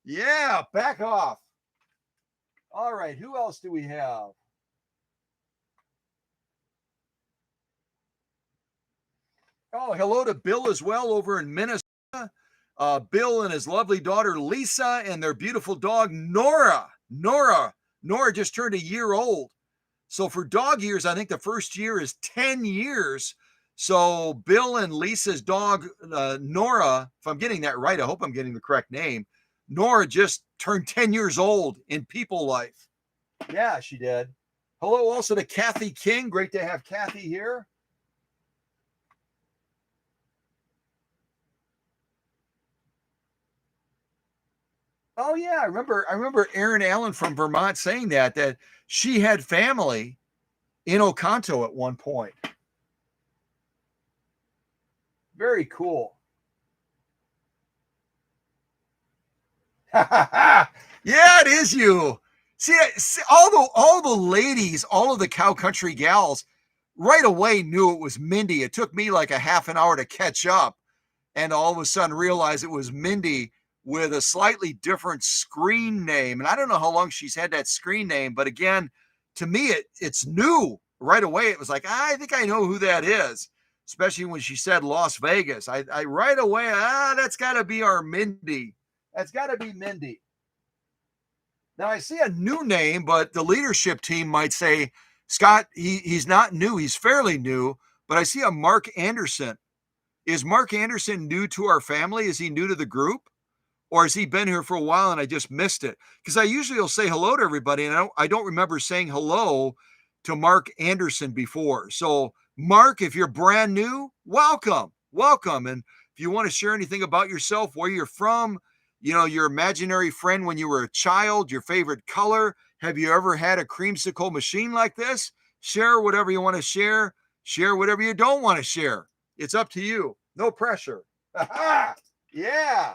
Yeah, back off. All right, who else do we have? Oh, hello to Bill as well over in Minnesota. Bill and his lovely daughter Lisa and their beautiful dog Nora. Nora just turned a year old. So for dog years, I think the first year is 10 years. So Bill and Lisa's dog Nora, if I'm getting that right, I hope I'm getting the correct name. Nora just turned 10 years old in people life. Yeah, she did. Hello also to Kathy King. Great to have Kathy here. Oh yeah, I remember Erin Allen from Vermont saying that she had family in Oconto at one point. Very cool. Yeah, it is you. See, all the ladies, all of the cow country gals right away knew it was Mindy. It took me like a half an hour to catch up and all of a sudden realize it was Mindy with a slightly different screen name. And I don't know how long she's had that screen name, but again, to me, it's new right away. It was like, I think I know who that is, especially when she said Las Vegas. I right away, that's got to be our Mindy. That's got to be Mindy. Now I see a new name, but the leadership team might say, Scott, he's not new. He's fairly new, but I see a Mark Anderson. Is Mark Anderson new to our family? Is he new to the group? Or has he been here for a while and I just missed it? Because I usually will say hello to everybody, and I don't remember saying hello to Mark Anderson before. So, Mark, if you're brand new, welcome. And if you want to share anything about yourself, where you're from, your imaginary friend when you were a child, your favorite color, have you ever had a creamsicle machine like this? Share whatever you want to share. Share whatever you don't want to share. It's up to you. No pressure. Yeah.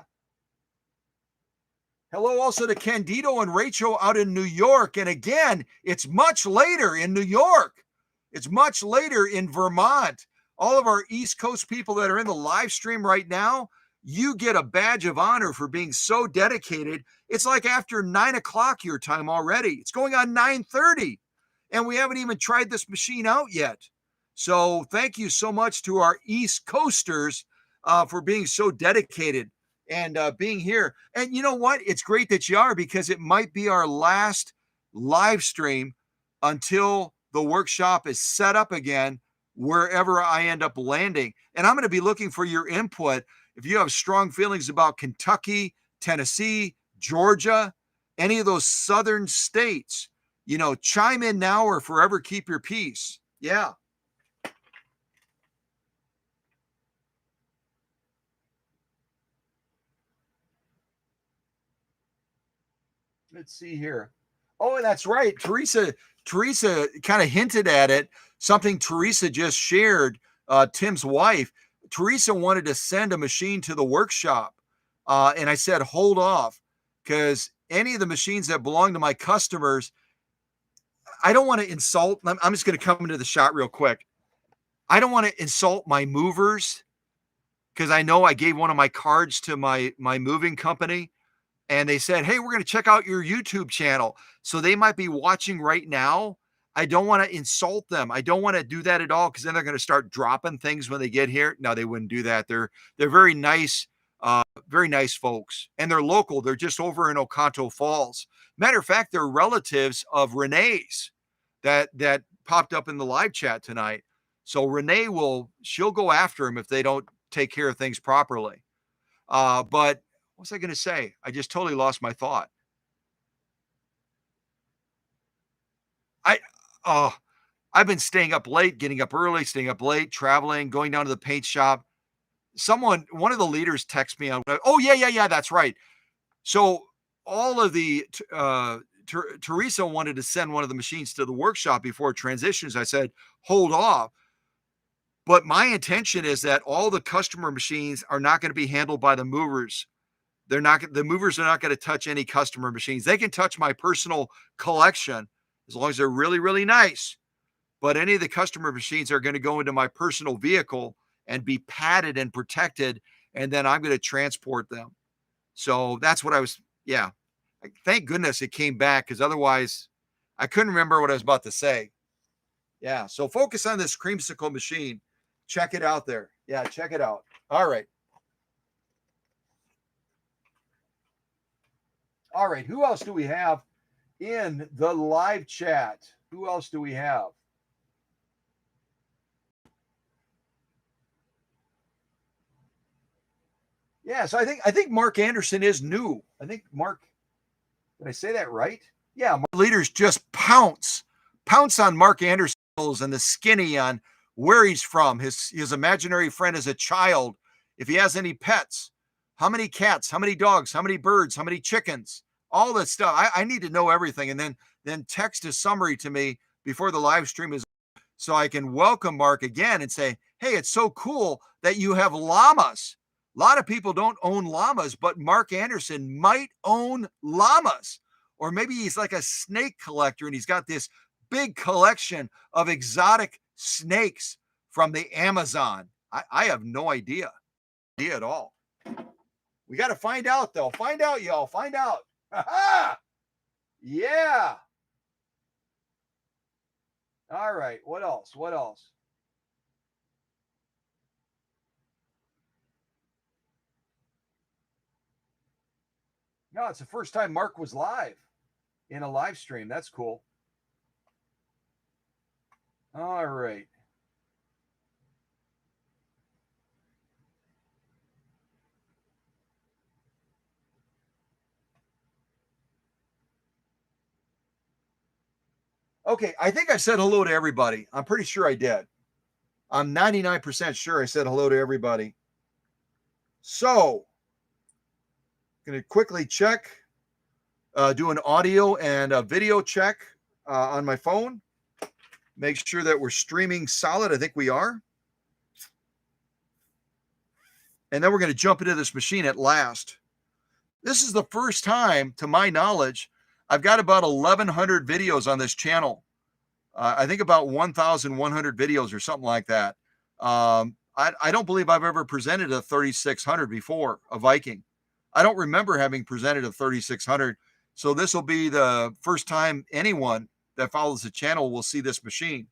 Hello also to Candido and Rachel out in New York. And again, it's much later in New York. It's much later in Vermont. All of our East Coast people that are in the live stream right now, you get a badge of honor for being so dedicated. It's like after 9 o'clock your time already. It's going on 9:30, and we haven't even tried this machine out yet. So thank you so much to our East Coasters for being so dedicated and being here. And you know what? It's great that you are, because it might be our last live stream until the workshop is set up again, wherever I end up landing. And I'm going to be looking for your input. If you have strong feelings about Kentucky, Tennessee, Georgia, any of those southern states, chime in now or forever keep your peace. Yeah. Let's see here. Oh, that's right. Teresa kind of hinted at it. Something Teresa just shared, Tim's wife. Teresa wanted to send a machine to the workshop. And I said, hold off, because any of the machines that belong to my customers, I don't want to insult. I'm just going to come into the shot real quick. I don't want to insult my movers, because I know I gave one of my cards to my moving company. And they said, hey, we're going to check out your YouTube channel. So they might be watching right now. I don't want to insult them. I don't want to do that at all, because then they're going to start dropping things when they get here. No, they wouldn't do that. They're very nice folks. And they're local. They're just over in Oconto Falls. Matter of fact, they're relatives of Renee's that popped up in the live chat tonight. So Renee she'll go after them if they don't take care of things properly. But what was I going to say? I just totally lost my thought. I've been staying up late, getting up early, staying up late, traveling, going down to the paint shop. One of the leaders texted me on, oh, yeah, that's right. So all of Teresa wanted to send one of the machines to the workshop before transitions. I said, hold off. But my intention is that all the customer machines are not going to be handled by the movers. The movers are not going to touch any customer machines. They can touch my personal collection as long as they're really, really nice. But any of the customer machines are going to go into my personal vehicle and be padded and protected. And then I'm going to transport them. So that's what thank goodness it came back, because otherwise I couldn't remember what I was about to say. Yeah. So focus on this creamsicle machine. Check it out there. Yeah. Check it out. All right. All right. Who else do we have in the live chat? Who else do we have? Yeah, so I think Mark Anderson is new. I think Mark, did I say that right? Yeah, Mark leaders just pounce on Mark Anderson and the skinny on where he's from, his imaginary friend as a child, if he has any pets, how many cats, how many dogs, how many birds, how many chickens, all that stuff. I need to know everything, and then text a summary to me before the live stream is, so I can welcome Mark again and say, hey, it's so cool that you have llamas. A lot of people don't own llamas, but Mark Anderson might own llamas. Or maybe he's like a snake collector and he's got this big collection of exotic snakes from the Amazon. I have no idea at all. We got to find out, though. Find out, y'all. Find out. Ha-ha! Yeah. All right. What else? What else? No, it's the first time Mark was live in a live stream. That's cool. All right. Okay, I think I said hello to everybody. I'm pretty sure I did. I'm 99% sure I said hello to everybody. So, going to quickly check, do an audio and a video check on my phone. Make sure that we're streaming solid. I think we are. And then we're going to jump into this machine at last. This is the first time, to my knowledge, I've got about 1,100 videos on this channel. I think about 1,100 videos or something like that. I don't believe I've ever presented a 3600 before, a Viking. I don't remember having presented a 3600. So this will be the first time anyone that follows the channel will see this machine.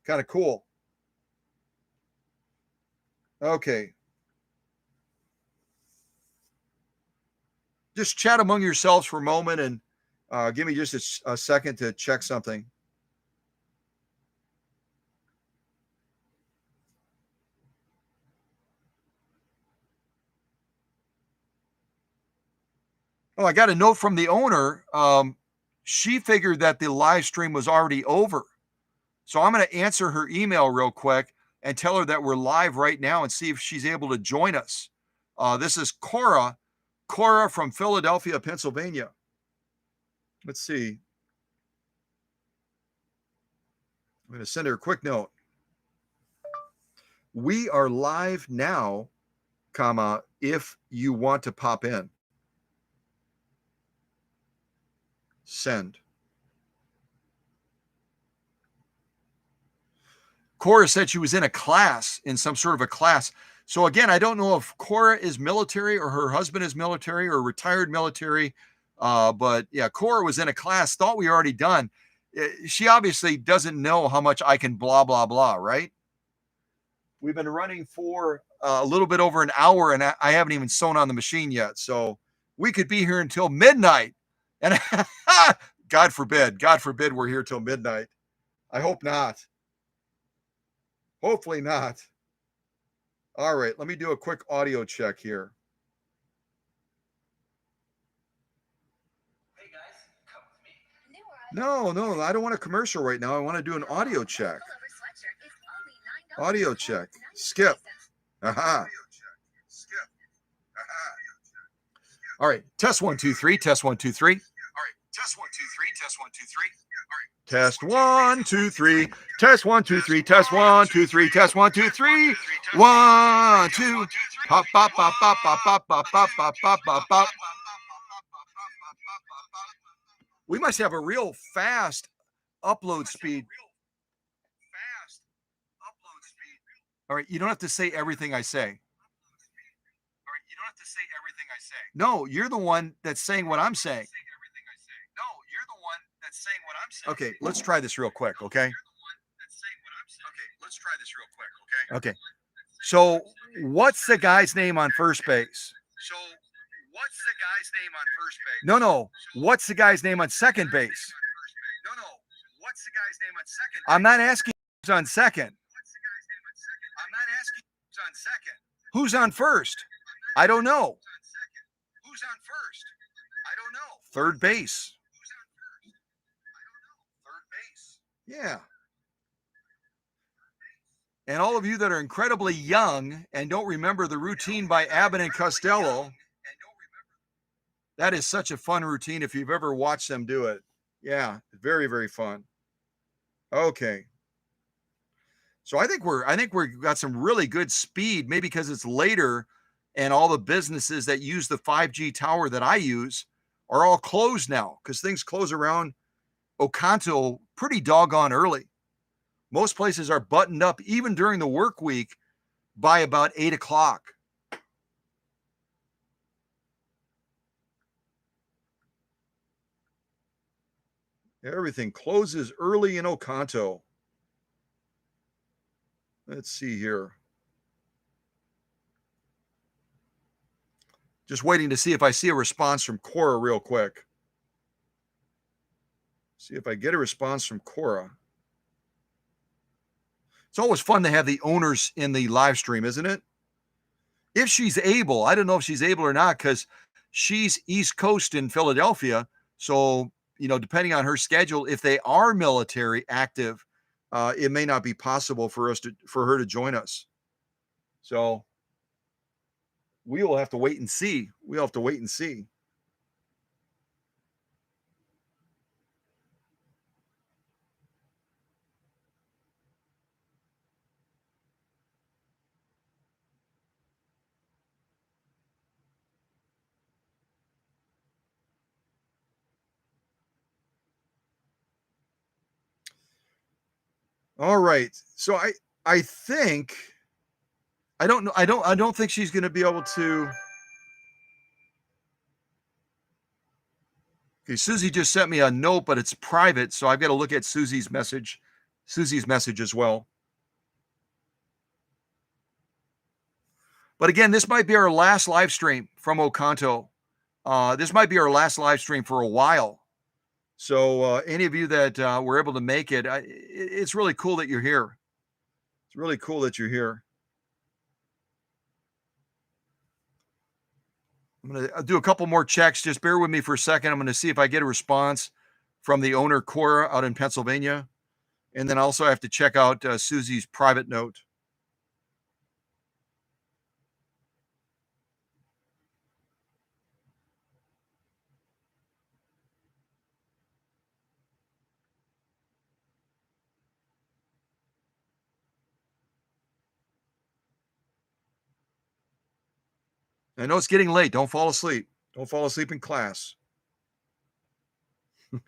Kind of cool. Okay. Just chat among yourselves for a moment and give me just a second to check something. Oh, I got a note from the owner. She figured that the live stream was already over. So I'm going to answer her email real quick and tell her that we're live right now and see if she's able to join us. This is Cora from Philadelphia, Pennsylvania. Let's see. I'm going to send her a quick note. We are live now, comma, if you want to pop in. Send. Cora said she was in a class, in some sort of a class. So again, I don't know if Cora is military or her husband is military or retired military. But yeah, Cora was in a class, thought we were already done. She obviously doesn't know how much I can blah, blah, blah, right? We've been running for a little bit over an hour and I haven't even sewn on the machine yet. So we could be here until midnight. And God forbid we're here till midnight. I hope not. Hopefully not. All right, let me do a quick audio check here. Hey guys, come with me. No, I don't want a commercial right now. I want to do an audio check. Audio check. Skip. Aha. All right, test 1 2 3. Test 1 2 3. All right, test 1 2 3. Test 1 2 3. Test 1 2 3. Test 1 2 3. Test 1 2 3. Test 1 2 3. 1 2. Pop pop pop pop pop pop pop pop pop pop pop pop. We must have a real fast upload speed. All right, you don't have to say everything I say. No, you're the one that's saying what I'm saying. Okay, let's try this real quick, okay? Okay. So, what's the guy's name on first base? No. What's the guy's name on second base? I'm not asking who's on second. Who's on first? I don't know. Third base. Yeah. And all of you that are incredibly young and don't remember the routine by Abbott and Costello, that is such a fun routine if you've ever watched them do it. Yeah, very, very fun. Okay. So I think we've got some really good speed, maybe because it's later and all the businesses that use the 5G tower that I use are all closed now because things close around Oconto pretty doggone early. Most places are buttoned up even during the work week by about 8 o'clock. Everything closes early in Oconto. Let's see here. Just waiting to see if I see a response from Cora real quick. See if I get a response from Cora. It's always fun to have the owners in the live stream, isn't it? If she's able, I don't know if she's able or not because she's East Coast in Philadelphia. So, depending on her schedule, if they are military active, it may not be possible for her to join us. So we will have to wait and see. We'll have to wait and see. All right. So I think I don't know. I don't think she's going to be able to. Okay, Susie just sent me a note, but it's private, so I've got to look at Susie's message as well. But again, this might be our last live stream from Oconto. This might be our last live stream for a while. So any of you that were able to make it, it's really cool that you're here. It's really cool that you're here. I'm going to do a couple more checks. Just bear with me for a second. I'm going to see if I get a response from the owner, Cora, out in Pennsylvania. And then also I have to check out Susie's private note. I know it's getting late. Don't fall asleep. Don't fall asleep in class.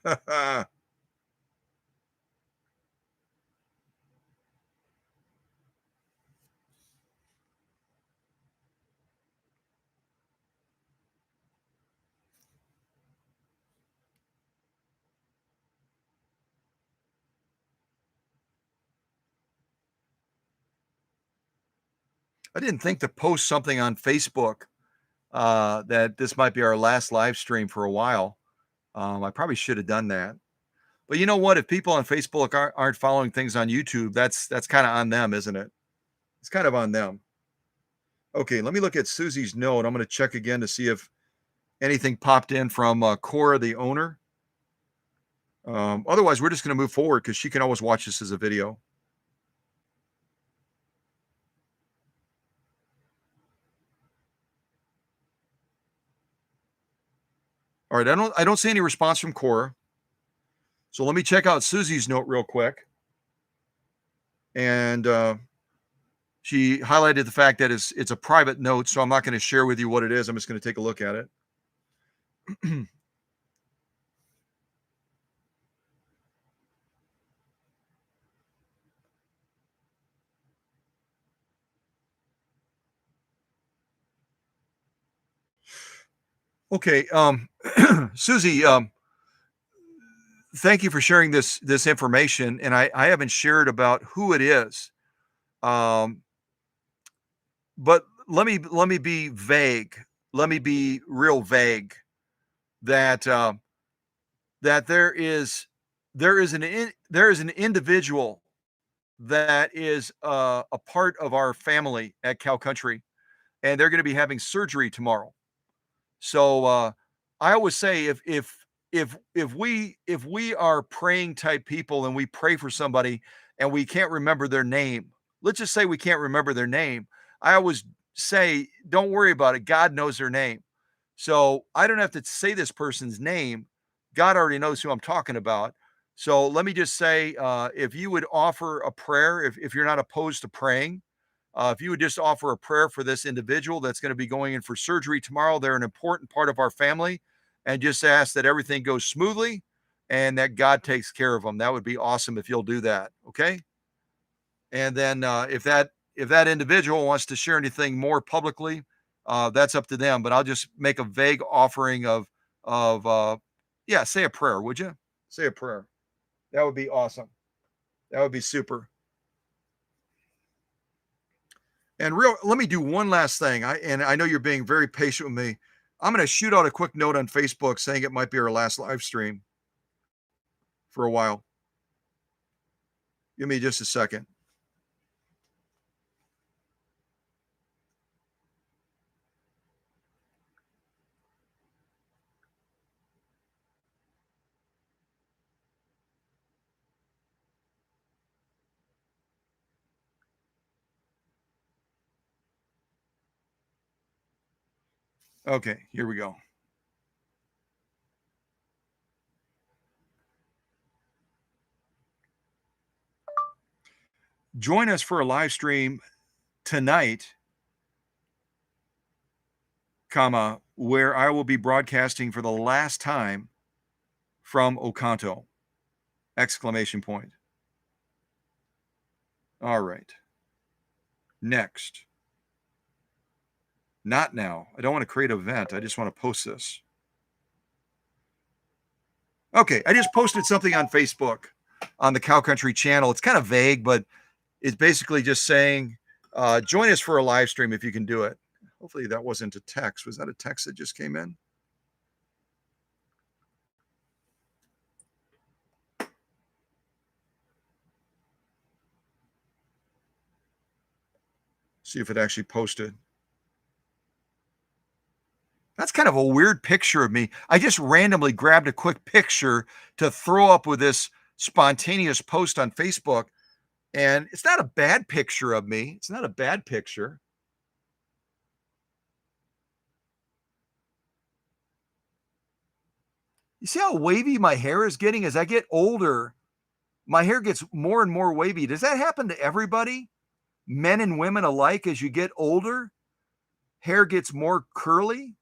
I didn't think to post something on Facebook that this might be our last live stream for a while. I probably should have done that. But you know what? If people on Facebook aren't following things on YouTube, that's kind of on them, isn't it? It's kind of on them. Okay, let me look at Susie's note. I'm going to check again to see if anything popped in from Cora, the owner. Otherwise, we're just going to move forward because she can always watch this as a video. All right, I don't see any response from Cora. So let me check out Susie's note real quick. And she highlighted the fact that it's a private note, so I'm not going to share with you what it is. I'm just going to take a look at it. Okay, Susie, thank you for sharing this information, and I haven't shared about who it is. But let me be vague. Let me be real vague that that there is an individual that is a part of our family at Cal Country, and they're going to be having surgery tomorrow. So I always say if we are praying type people and we pray for somebody and we can't remember their name, let's just say we can't remember their name. I always say, don't worry about it. God knows their name. So I don't have to say this person's name. God already knows who I'm talking about. So let me just say, if you would offer a prayer, if you're not opposed to praying, if you would just offer a prayer for this individual that's going to be going in for surgery tomorrow, they're an important part of our family, and just ask that everything goes smoothly and that God takes care of them. That would be awesome if you'll do that. Okay. And then if that individual wants to share anything more publicly, that's up to them. But I'll just make a vague offering of yeah, say a prayer, would you? Say a prayer. That would be awesome. That would be super. And let me do one last thing. I know you're being very patient with me. I'm going to shoot out a quick note on Facebook saying it might be our last live stream for a while. Give me just a second. Okay, here we go. Join us for a live stream tonight, where I will be broadcasting for the last time from Oconto! Exclamation point. All right. Next. Not now. I don't want to create an event. I just want to post this. Okay, I just posted something on Facebook on the Cow Country channel. It's kind of vague, but it's basically just saying, join us for a live stream if you can do it. Hopefully that wasn't a text. Was that a text that just came in? See if it actually posted. That's kind of a weird picture of me. I just randomly grabbed a quick picture to throw up with this spontaneous post on Facebook. And it's not a bad picture of me. It's not a bad picture. You see how wavy my hair is getting? As I get older, my hair gets more and more wavy. Does that happen to everybody? Men and women alike, as you get older, hair gets more curly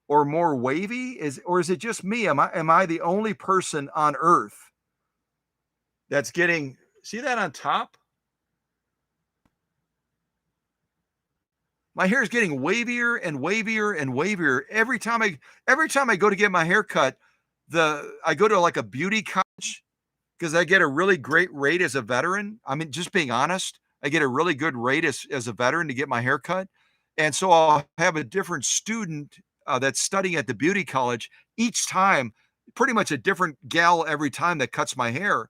or more wavy? Or is it just me? Am I the only person on earth that's getting, see that on top? My hair is getting wavier and wavier and wavier every time I go to get my hair cut. I go to like a beauty college because I get a really great rate as a veteran. I mean, just being honest, I get a really good rate as a veteran to get my hair cut. And so I'll have a different student that's studying at the beauty college each time, pretty much a different gal every time that cuts my hair.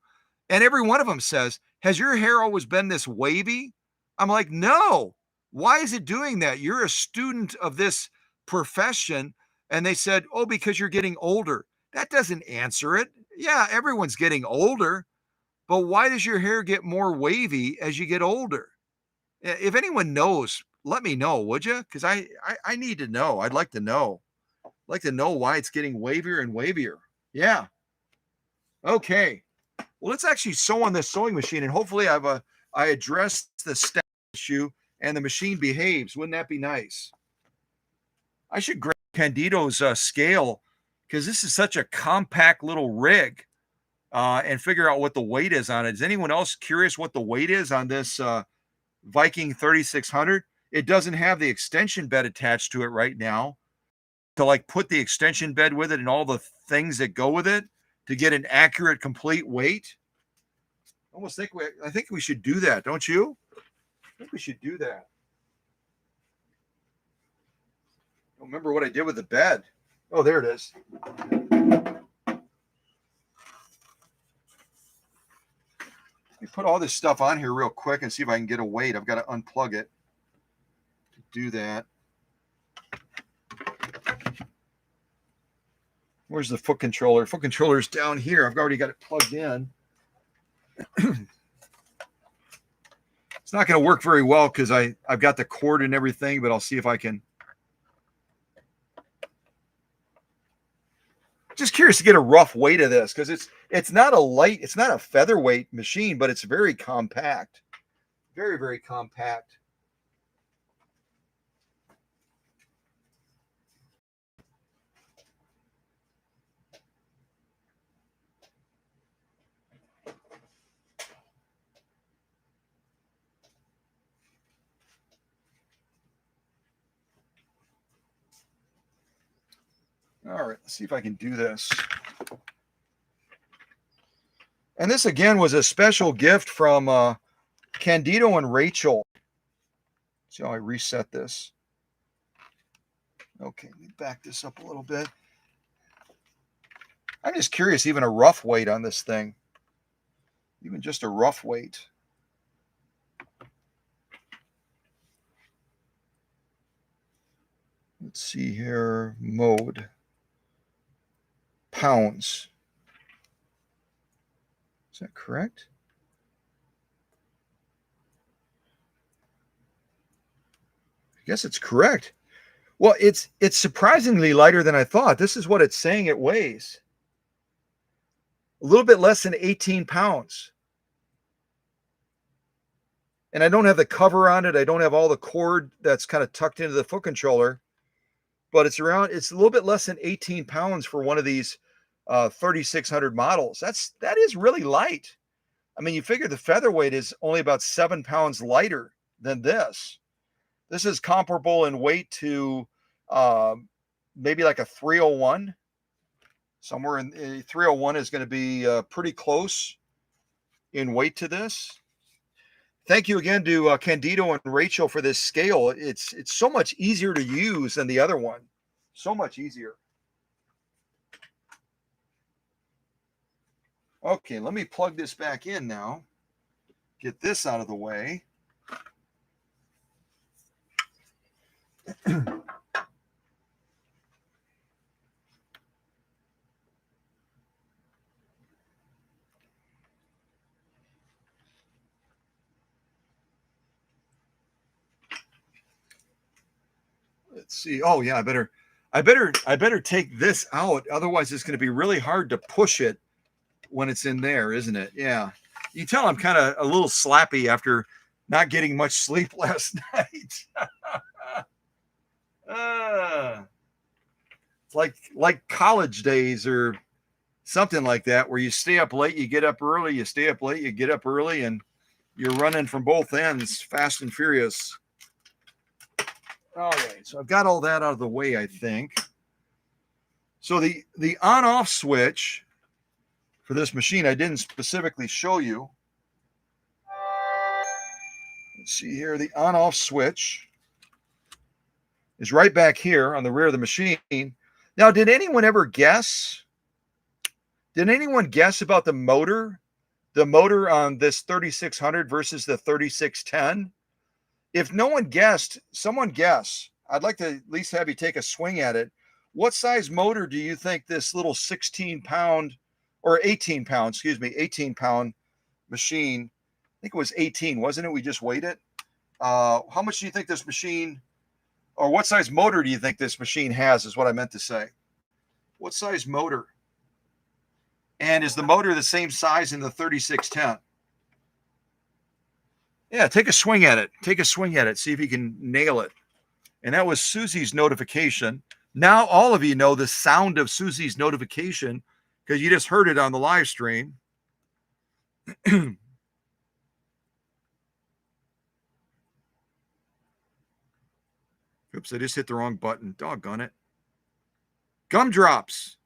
And every one of them says, has your hair always been this wavy? I'm like, no. Why is it doing that? You're a student of this profession. And they said, oh, because you're getting older. That doesn't answer it. Yeah, everyone's getting older, but why does your hair get more wavy as you get older? If anyone knows, let me know, would you? Because I need to know. I'd like to know. I'd like to know why it's getting wavier and wavier. Yeah. Okay. Well, let's actually sew on this sewing machine, and hopefully I addressed the stack issue and the machine behaves. Wouldn't that be nice? I should grab Candido's scale because this is such a compact little rig, and figure out what the weight is on it. Is anyone else curious what the weight is on this Viking 3600? It doesn't have the extension bed attached to it right now. To like put the extension bed with it and all the things that go with it to get an accurate, complete weight. I think we should do that, don't you? I think we should do that. I don't remember what I did with the bed. Oh, there it is. Let me put all this stuff on here real quick and see if I can get a weight. I've got to unplug it to do that. Where's the foot controller? Foot controller's down here. I've already got it plugged in. It's not going to work very well because I've got the cord and everything, but I'll see if I can. Just curious to get a rough weight of this because it's not a featherweight machine, but it's very compact. Very, very compact. All right, let's see if I can do this. And this again was a special gift from Candido and Rachel. See how I reset this? Okay, let me back this up a little bit. I'm just curious, even a rough weight on this thing. Even just a rough weight. Let's see here, mode. Pounds. Is that correct? I guess it's correct. Well, it's surprisingly lighter than I thought. This is what it's saying it weighs. A little bit less than 18 pounds. And I don't have the cover on it. I don't have all the cord that's kind of tucked into the foot controller. But it's a little bit less than 18 pounds for one of these 3600 models. That is really light. I mean, you figure the featherweight is only about 7 pounds lighter than this. This is comparable in weight to maybe like a 301. Somewhere in 301 is going to be pretty close in weight to this. Thank you again to Candido and Rachel for this scale. It's so much easier to use than the other one. So much easier. Okay, let me plug this back in now. Get this out of the way. Let's see. Oh yeah, I better take this out. Otherwise, it's going to be really hard to push it when it's in there, isn't it? Yeah. You can tell I'm kind of a little slappy after not getting much sleep last night. It's like college days or something like that, where you stay up late, you get up early, you stay up late, you get up early, and you're running from both ends, fast and furious. All right, so I've got all that out of the way, I think. So the on-off switch for this machine, I didn't specifically show you. Let's see here, the on-off switch is right back here on the rear of the machine. Now, did anyone ever guess? Did anyone guess about the motor? The motor on this 3600 versus the 3610? If no one guessed, someone guess. I'd like to at least have you take a swing at it. What size motor do you think this little 16-pound or 18-pound, 18-pound machine, I think it was 18, wasn't it? We just weighed it. How much do you think this machine, or what size motor do you think this machine has, is what I meant to say. What size motor? And is the motor the same size in the 3610? Yeah, take a swing at it. Take a swing at it. See if you can nail it. And that was Susie's notification. Now all of you know the sound of Susie's notification because you just heard it on the live stream. Oops, I just hit the wrong button. Doggone it. Gumdrops.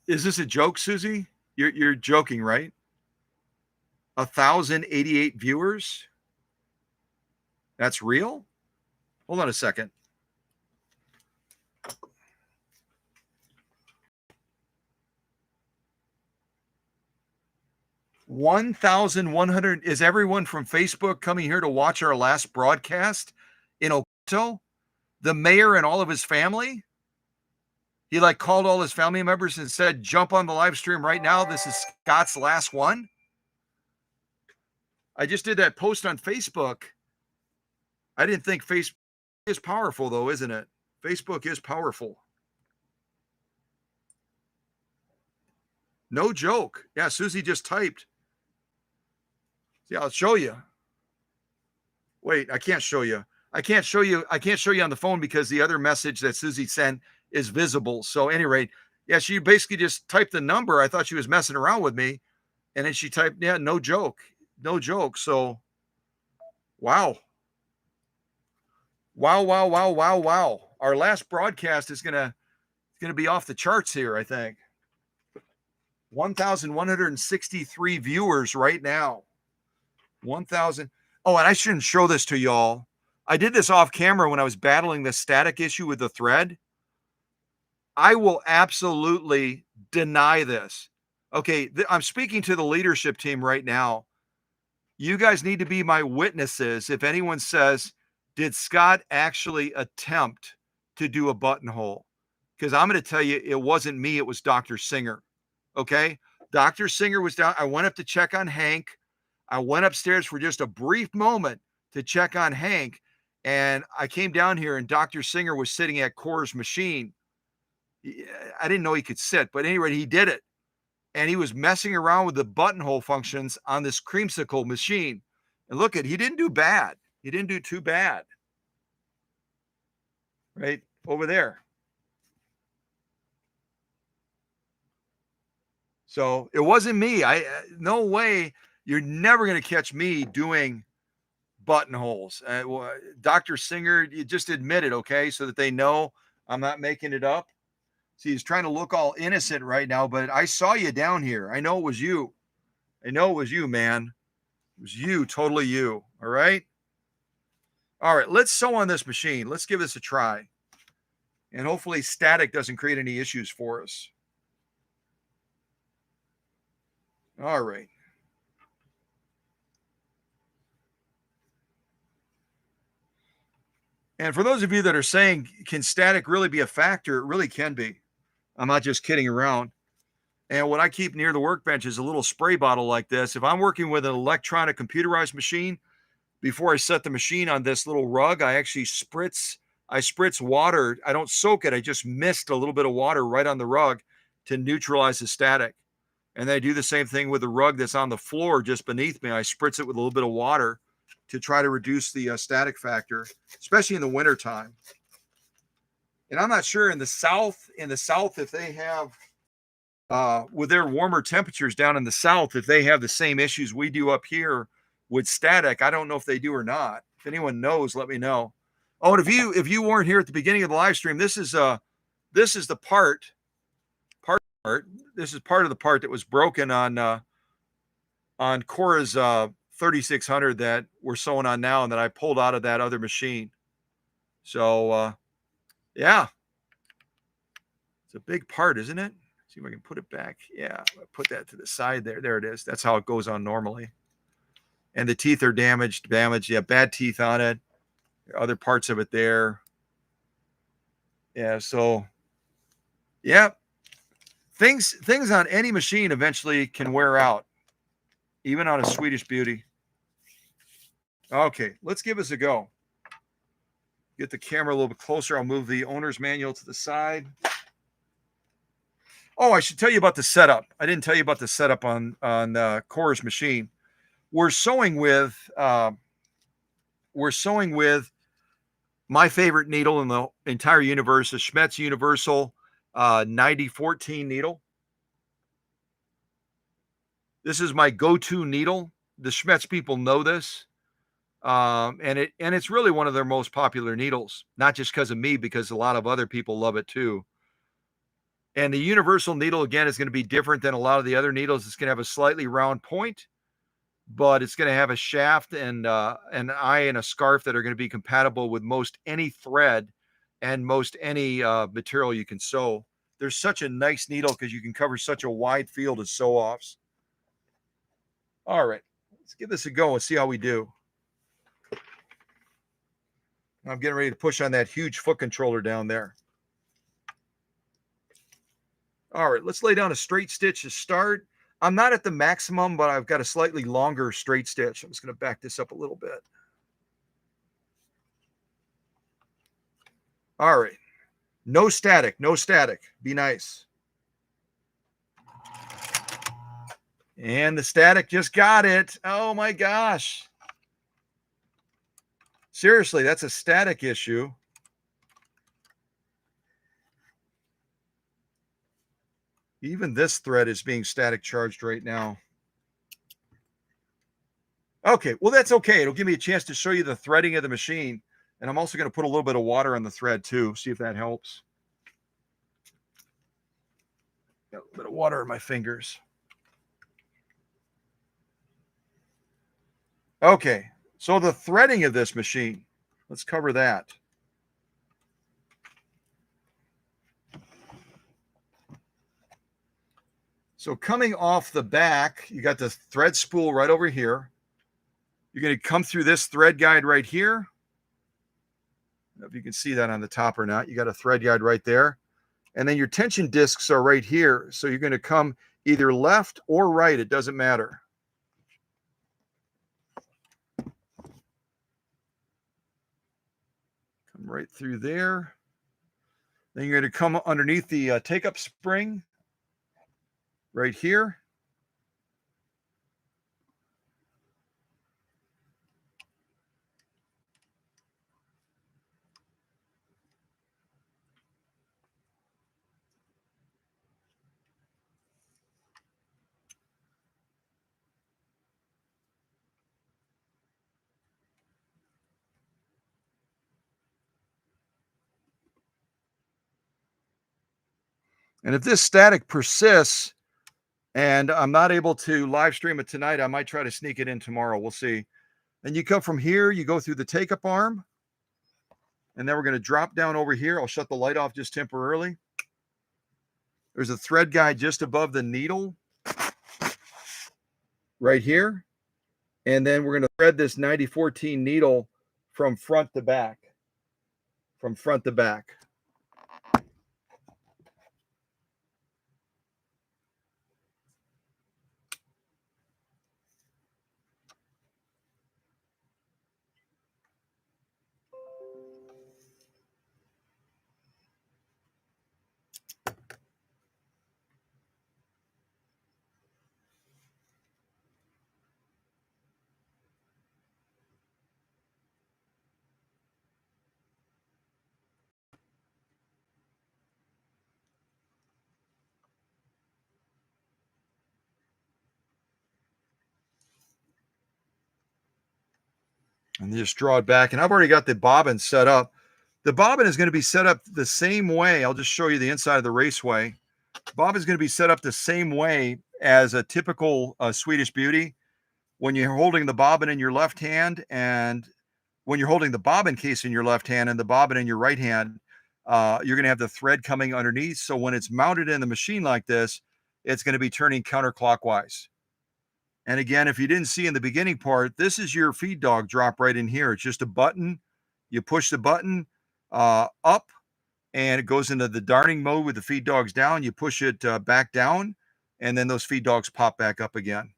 Is this a joke, Susie? You're joking, right? 1,088 viewers? That's real? Hold on a second. $1,100. Is everyone from Facebook coming here to watch our last broadcast in Oporto? The mayor and all of his family? He called all his family members and said, jump on the live stream right now. This is Scott's last one. I just did that post on Facebook. I didn't think Facebook is powerful, though, isn't it? Facebook is powerful. No joke. Yeah, Susie just typed. See, I'll show you. Wait, I can't show you. I can't show you on the phone because the other message that Susie sent is visible. So at any rate, yeah, she basically just typed the number. I thought she was messing around with me. And then she typed, yeah, no joke. No joke. So, wow. Wow. Our last broadcast is gonna be off the charts here, I think. 1,163 viewers right now. 1,000. Oh, and I shouldn't show this to y'all. I did this off camera when I was battling the static issue with the thread. I will absolutely deny this. Okay, I'm speaking to the leadership team right now. You guys need to be my witnesses if anyone says, did Scott actually attempt to do a buttonhole? Because I'm going to tell you, it wasn't me. It was Dr. Singer. Okay? Dr. Singer was down. I went up to check on Hank. I went upstairs for just a brief moment to check on Hank. And I came down here and Dr. Singer was sitting at Cora's machine. I didn't know he could sit, but anyway, he did it. and he was messing around with the buttonhole functions on this creamsicle machine. And look at, he didn't do bad. He didn't do too bad. Right over there. So it wasn't me. No way. You're never going to catch me doing buttonholes. Dr. Singer, you just admit it, okay? So that they know I'm not making it up. See, he's trying to look all innocent right now, but I saw you down here. I know it was you. I know it was you, man. It was you, totally you. All right. All right. Let's sew on this machine. Let's give this a try. And hopefully static doesn't create any issues for us. All right. And for those of you that are saying, can static really be a factor? It really can be. I'm not just kidding around. And what I keep near the workbench is a little spray bottle like this. If I'm working with an electronic computerized machine, before I set the machine on this little rug, I actually spritz water. I don't soak it. I just mist a little bit of water right on the rug to neutralize the static. And then I do the same thing with the rug that's on the floor just beneath me. I spritz it with a little bit of water to try to reduce the static factor, especially in the wintertime. And I'm not sure in the South, if they have, with their warmer temperatures down in the South, if they have the same issues we do up here with static. I don't know if they do or not. If anyone knows, let me know. Oh, and if you weren't here at the beginning of the live stream, this is the part. This is part of the part that was broken on Cora's 3600 that we're sewing on now, and that I pulled out of that other machine. So yeah, it's a big part, isn't it? See if I can put it back. Yeah, put that to the side there. There it is. That's how it goes on normally. And the teeth are damaged. Yeah, bad teeth on it. There are other parts of it there. Yeah, so yeah, things on any machine eventually can wear out, even on a Swedish Beauty. Okay, let's give this a go. Get the camera a little bit closer. I'll move the owner's manual to the side. Oh, I should tell you about the setup. I didn't tell you about the setup on Cora's machine. We're sewing with my favorite needle in the entire universe, a Schmetz Universal 9014 needle. This is my go-to needle. The Schmetz people know this. And it's really one of their most popular needles, not just because of me, because a lot of other people love it too. And the universal needle, again, is going to be different than a lot of the other needles. It's going to have a slightly round point, but it's going to have a shaft and an eye and a scarf that are going to be compatible with most any thread and most any material you can sew. There's such a nice needle because you can cover such a wide field of sew-offs. All right, let's give this a go and see how we do. I'm getting ready to push on that huge foot controller down there. All right, let's lay down a straight stitch to start. I'm not at the maximum, but I've got a slightly longer straight stitch. I'm just going to back this up a little bit. All right. No static, no static. Be nice. And the static just got it. Oh my gosh. Seriously, that's a static issue. Even this thread is being static charged right now. Okay, well, that's okay. It'll give me a chance to show you the threading of the machine. And I'm also going to put a little bit of water on the thread too. See if that helps. Got a little bit of water in my fingers. Okay, so the threading of this machine. Let's cover that. So coming off the back, you got the thread spool right over here. You're going to come through this thread guide right here. I don't know if you can see that on the top or not. You got a thread guide right there. And then your tension discs are right here. So you're going to come either left or right. It doesn't matter. Come right through there. Then you're going to come underneath the take-up spring. right here. And if this static persists and I'm not able to live stream it tonight, I might try to sneak it in tomorrow. We'll see. And you come from here, you go through the take-up arm, and then we're going to drop down over here. I'll shut the light off just temporarily. There's a thread guide just above the needle right here. And then we're going to thread this 9014 needle from front to back. From front to back. And just draw it back. And I've already got the bobbin set up. The bobbin is going to be set up the same way. I'll just show you the inside of the raceway. Bobbin is going to be set up the same way as a typical Swedish Beauty. When you're holding the bobbin in your left hand, and when you're holding the bobbin case in your left hand and the bobbin in your right hand, you're going to have the thread coming underneath. So when it's mounted in the machine like this, it's going to be turning counterclockwise. And again, if you didn't see in the beginning part, this is your feed dog drop right in here. It's just a button. You push the button up, and it goes into the darning mode with the feed dogs down. You push it back down, and then those feed dogs pop back up again.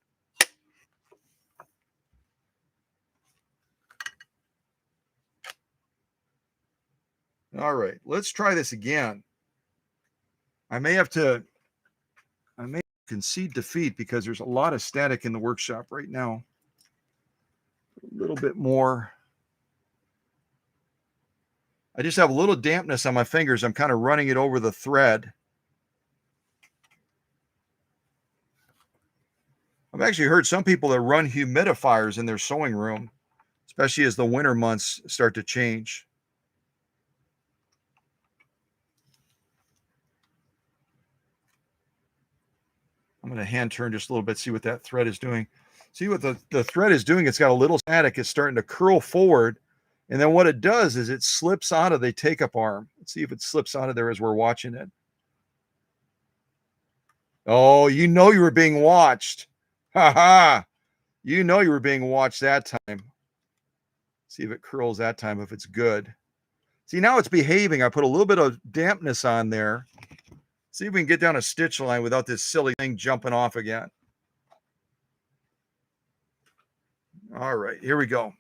All right, let's try this again. I may concede defeat because there's a lot of static in the workshop right now. A little bit more. I just have a little dampness on my fingers. I'm kind of running it over the thread. I've actually heard some people that run humidifiers in their sewing room, especially as the winter months start to change. I'm going to hand turn just a little bit, see what that thread is doing. See what the thread is doing? It's got a little static. It's starting to curl forward. And then what it does is it slips out of the take-up arm. Let's see if it slips out of there as we're watching it. Oh, you know you were being watched. Ha ha. You know you were being watched that time. See if it curls that time, if it's good. See, now it's behaving. I put a little bit of dampness on there. See if we can get down a stitch line without this silly thing jumping off again. All right, here we go.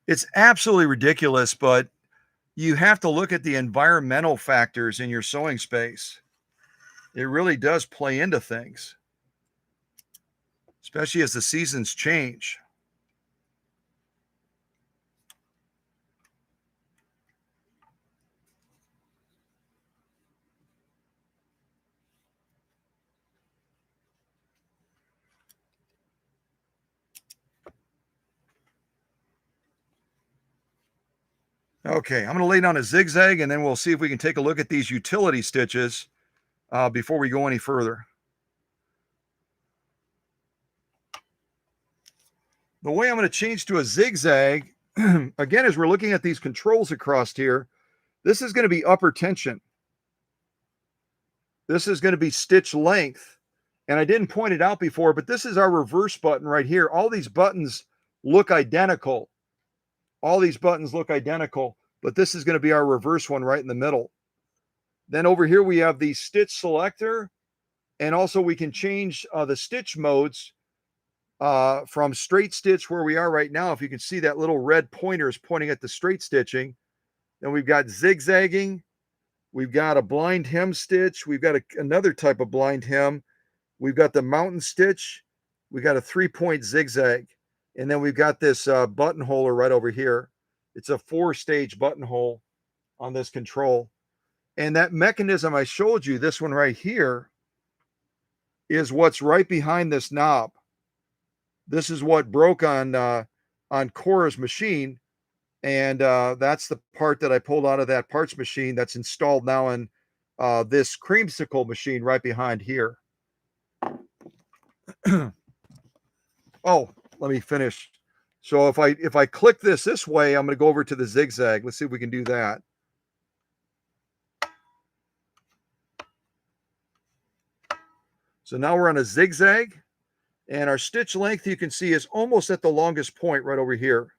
It's absolutely ridiculous, but you have to look at the environmental factors in your sewing space. It really does play into things, especially as the seasons change. Okay, I'm going to lay down a zigzag, and then we'll see if we can take a look at these utility stitches before we go any further. The way I'm going to change to a zigzag, again, as we're looking at these controls across here, this is going to be upper tension. This is going to be stitch length. And I didn't point it out before, but this is our reverse button right here. All these buttons look identical. All these buttons look identical, but this is going to be our reverse one right in the middle. Then over here, we have the stitch selector, and also we can change the stitch modes from straight stitch where we are right now. If you can see that little red pointer is pointing at the straight stitching. Then we've got zigzagging. We've got a blind hem stitch. We've got another type of blind hem. We've got the mountain stitch. We've got a 3-point zigzag. And then we've got this buttonholer right over here. It's a 4-stage buttonhole on this control. And that mechanism I showed you, this one right here, is what's right behind this knob. This is what broke on Cora's machine. And that's the part that I pulled out of that parts machine that's installed now in this creamsicle machine right behind here. Oh, let me finish. So if I click this way, I'm going to go over to the zigzag. Let's see if we can do that. So now we're on a zigzag, and our stitch length, you can see, is almost at the longest point right over here.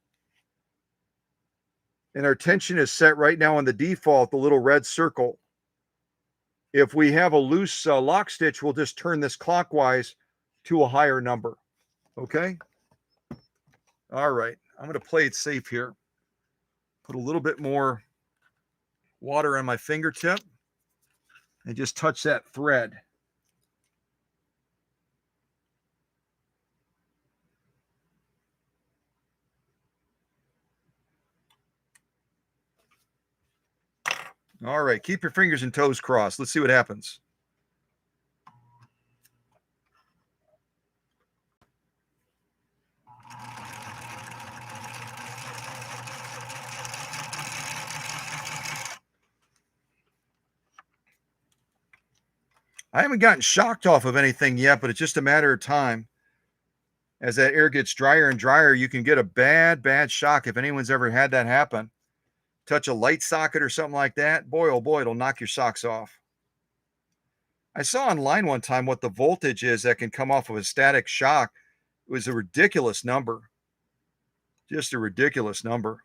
And our tension is set right now on the default, the little red circle. If we have a loose lock stitch, we'll just turn this clockwise to a higher number. Okay? All right. I'm going to play it safe here. Put a little bit more water on my fingertip and just touch that thread. All right, keep your fingers and toes crossed. Let's see what happens. I haven't gotten shocked off of anything yet, but it's just a matter of time. As that air gets drier and drier, you can get a bad shock if anyone's ever had that happen. Touch a light socket or something like that, boy, oh boy, it'll knock your socks off. I saw online one time what the voltage is that can come off of a static shock. It was a ridiculous number. Just a ridiculous number.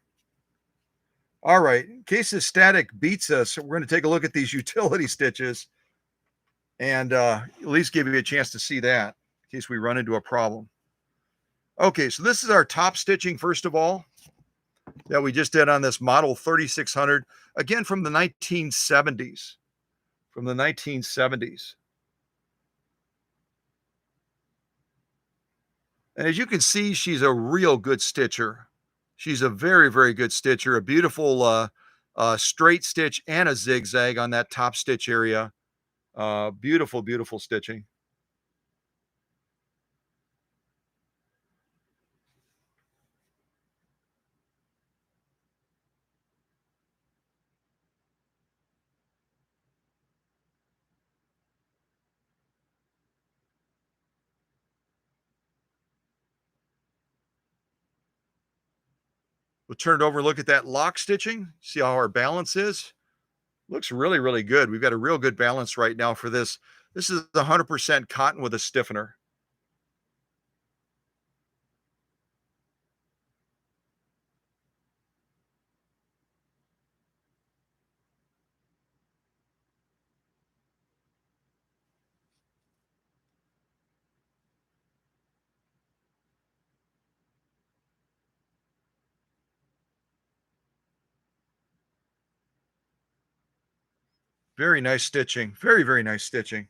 All right, in case the static beats us, we're going to take a look at these utility stitches and at least give you a chance to see that in case we run into a problem. Okay, so this is our top stitching, first of all, that we just did on this model 3600, again from the 1970s. From the 1970s. And as you can see, she's a real good stitcher. She's a very good stitcher, a beautiful straight stitch and a zigzag on that top stitch area. Beautiful stitching. We'll turn it over and look at that lock stitching. See how our balance is. Looks really good. We've got a real good balance right now for this. This is 100% cotton with a stiffener. Very nice stitching. Very nice stitching.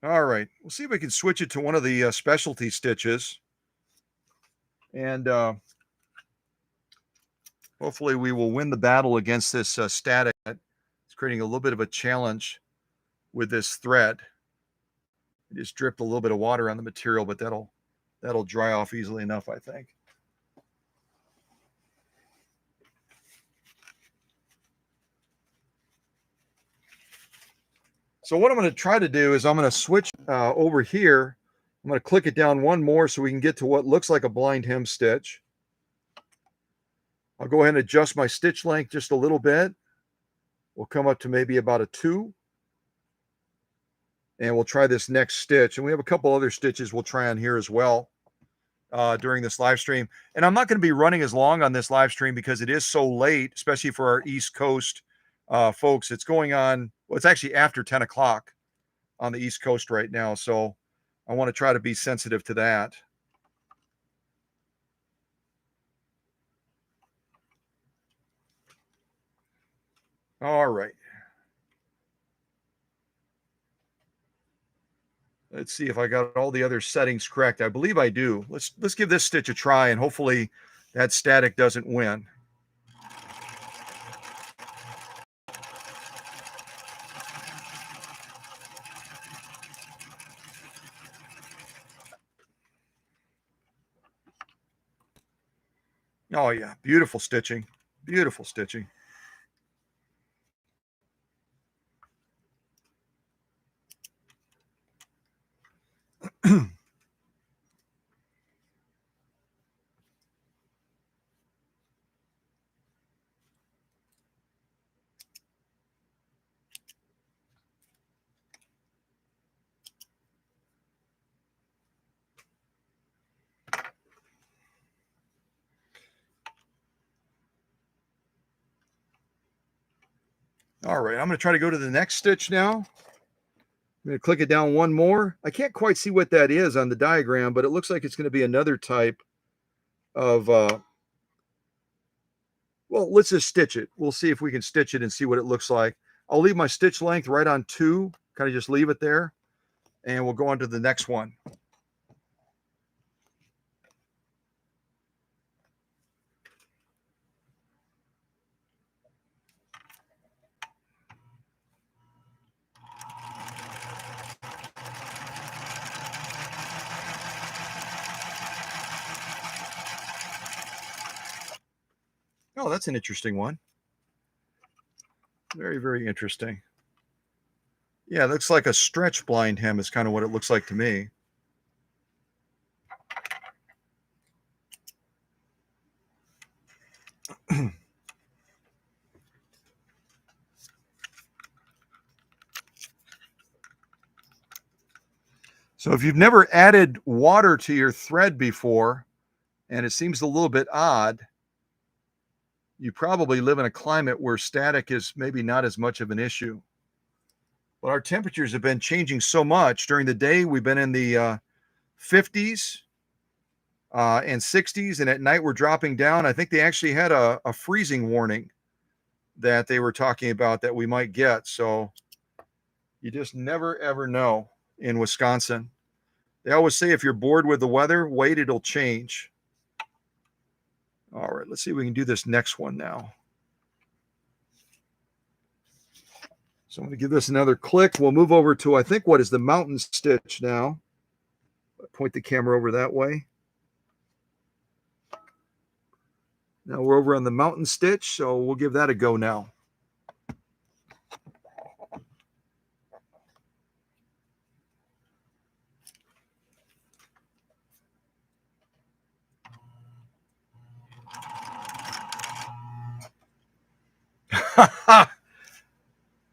All right. We'll see if we can switch it to one of the specialty stitches. And hopefully we will win the battle against this static. It's creating a little bit of a challenge with this thread. I just dripped a little bit of water on the material, but that'll dry off easily enough, I think. So what I'm going to try to do is I'm going to switch over here. I'm going to click it down one more so we can get to what looks like a blind hem stitch. I'll go ahead and adjust my stitch length just a little bit. We'll come up to maybe about a 2. And we'll try this next stitch. And we have a couple other stitches we'll try on here as well during this live stream. And I'm not going to be running as long on this live stream because it is so late, especially for our East Coast folks. It's going on, well, it's actually after 10 o'clock on the East Coast right now. So I want to try to be sensitive to that. All right. Let's see if I got all the other settings correct. I believe I do. Let's give this stitch a try, and hopefully that static doesn't win. Oh yeah, beautiful stitching. Beautiful stitching. All right, I'm going to try to go to the next stitch now. I'm going to click it down one more. I can't quite see what that is on the diagram, but it looks like it's going to be another type of, well, let's just stitch it. We'll see if we can stitch it and see what it looks like. I'll leave my stitch length right on 2, kind of just leave it there, and we'll go on to the next one. Oh, that's an interesting one. Very, very interesting. Yeah, it looks like a stretch blind hem is kind of what it looks like to me. So if you've never added water to your thread before, and it seems a little bit odd, you probably live in a climate where static is maybe not as much of an issue. But our temperatures have been changing so much. During the day, we've been in the 50s and 60s, and at night we're dropping down. I think they actually had a freezing warning that they were talking about that we might get. So you just never, ever know in Wisconsin. They always say if you're bored with the weather, wait, it'll change. All right, let's see if we can do this next one now. So I'm going to give this another click. We'll move over to, I think, what is the mountain stitch now. Point the camera over that way. Now we're over on the mountain stitch, so we'll give that a go now.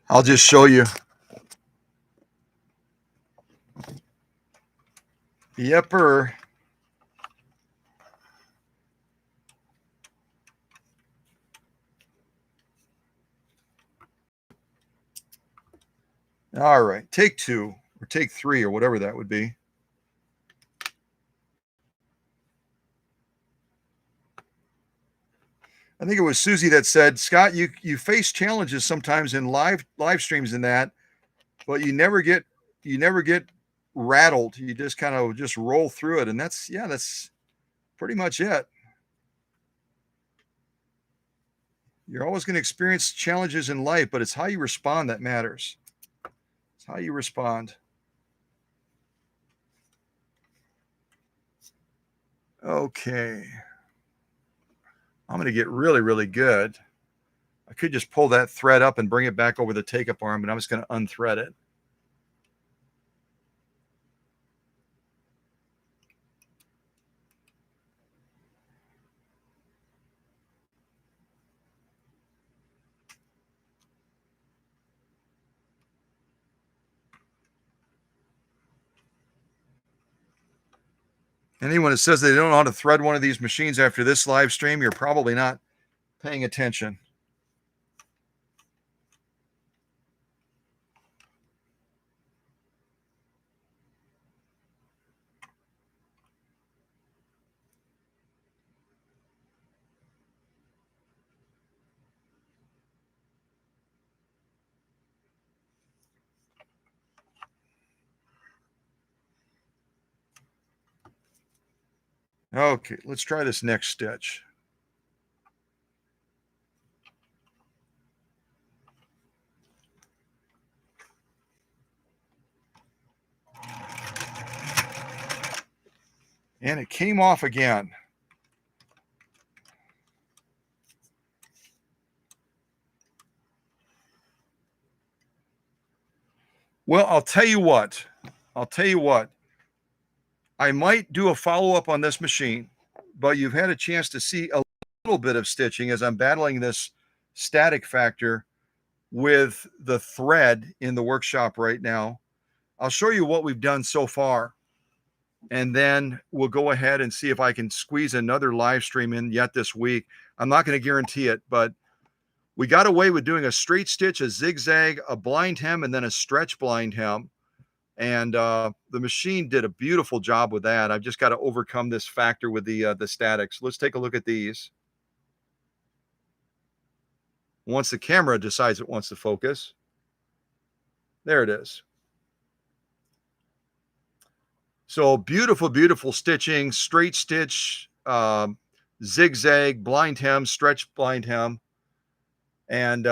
I'll just show you. Yepper. All right, take 2 or take 3 or whatever that would be. I think it was Susie that said, Scott, you face challenges sometimes in live streams and that, but you never get rattled. You just kind of just roll through it, and that's pretty much it. You're always going to experience challenges in life, but it's how you respond that matters. It's how you respond. Okay. I'm going to get really, really good. I could just pull that thread up and bring it back over the take-up arm, but I'm just going to unthread it. Anyone that says they don't know how to thread one of these machines after this live stream, you're probably not paying attention. Okay, let's try this next stitch. And it came off again. Well, I'll tell you what. I'll tell you what. I might do a follow-up on this machine, but you've had a chance to see a little bit of stitching as I'm battling this static factor with the thread in the workshop right now. I'll show you what we've done so far, and then we'll go ahead and see if I can squeeze another live stream in yet this week. I'm not going to guarantee it, but we got away with doing a straight stitch, a zigzag, a blind hem, and then a stretch blind hem. And the machine did a beautiful job with that. I've just got to overcome this factor with the statics. Let's take a look at these. Once the camera decides it wants to focus, there it is. So beautiful, beautiful stitching, straight stitch, zigzag, blind hem, stretch blind hem. And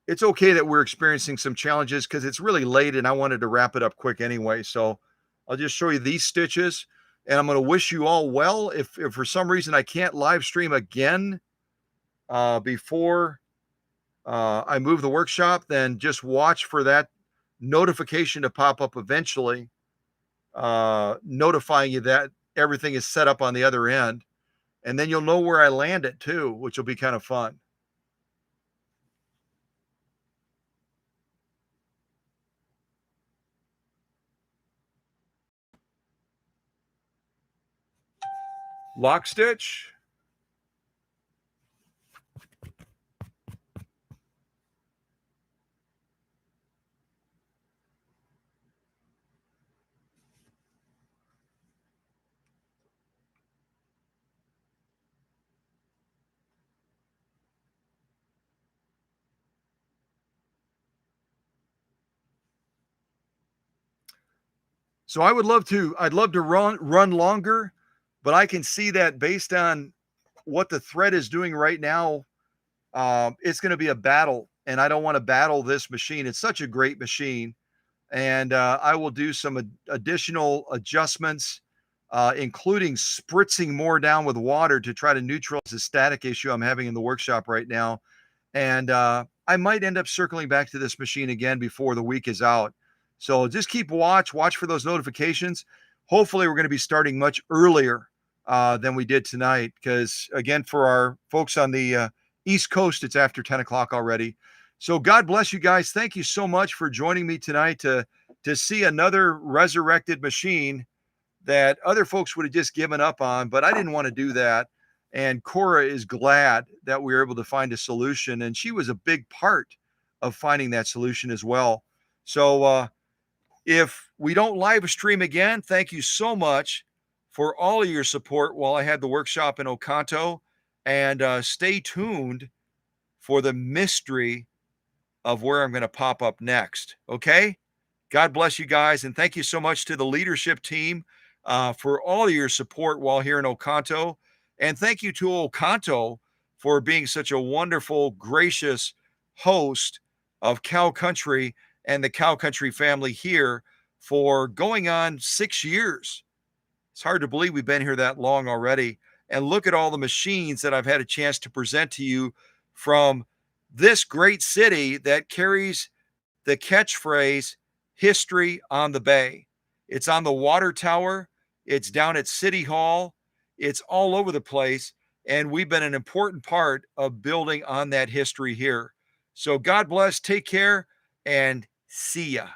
it's okay that we're experiencing some challenges because it's really late and I wanted to wrap it up quick anyway. So I'll just show you these stitches and I'm going to wish you all well. If for some reason I can't live stream again before I move the workshop, then just watch for that notification to pop up eventually, notifying you that everything is set up on the other end. And then you'll know where I land it too, which will be kind of fun. Lock stitch. So I'd love to run longer, but I can see that based on what the thread is doing right now, it's going to be a battle, and I don't want to battle this machine. It's such a great machine, and I will do some additional adjustments, including spritzing more down with water to try to neutralize the static issue I'm having in the workshop right now. And I might end up circling back to this machine again before the week is out. So just keep watch for those notifications. Hopefully, we're going to be starting much earlier than we did tonight because, again, for our folks on the East Coast, it's after 10 o'clock already. So God bless you guys. Thank you so much for joining me tonight to see another resurrected machine that other folks would have just given up on, but I didn't want to do that. And Cora is glad that we were able to find a solution, and she was a big part of finding that solution as well. So if we don't live stream again, thank you so much for all of your support while I had the workshop in Oconto, and stay tuned for the mystery of where I'm going to pop up next. Okay. God bless you guys. And thank you so much to the leadership team for all of your support while here in Oconto. And thank you to Oconto for being such a wonderful, gracious host of Cow Country and the Cow Country family here for going on 6 years. It's hard to believe we've been here that long already. And look at all the machines that I've had a chance to present to you from this great city that carries the catchphrase history on the bay. It's on the water tower, it's down at City Hall, it's all over the place. And we've been an important part of building on that history here. So God bless, take care, and see ya.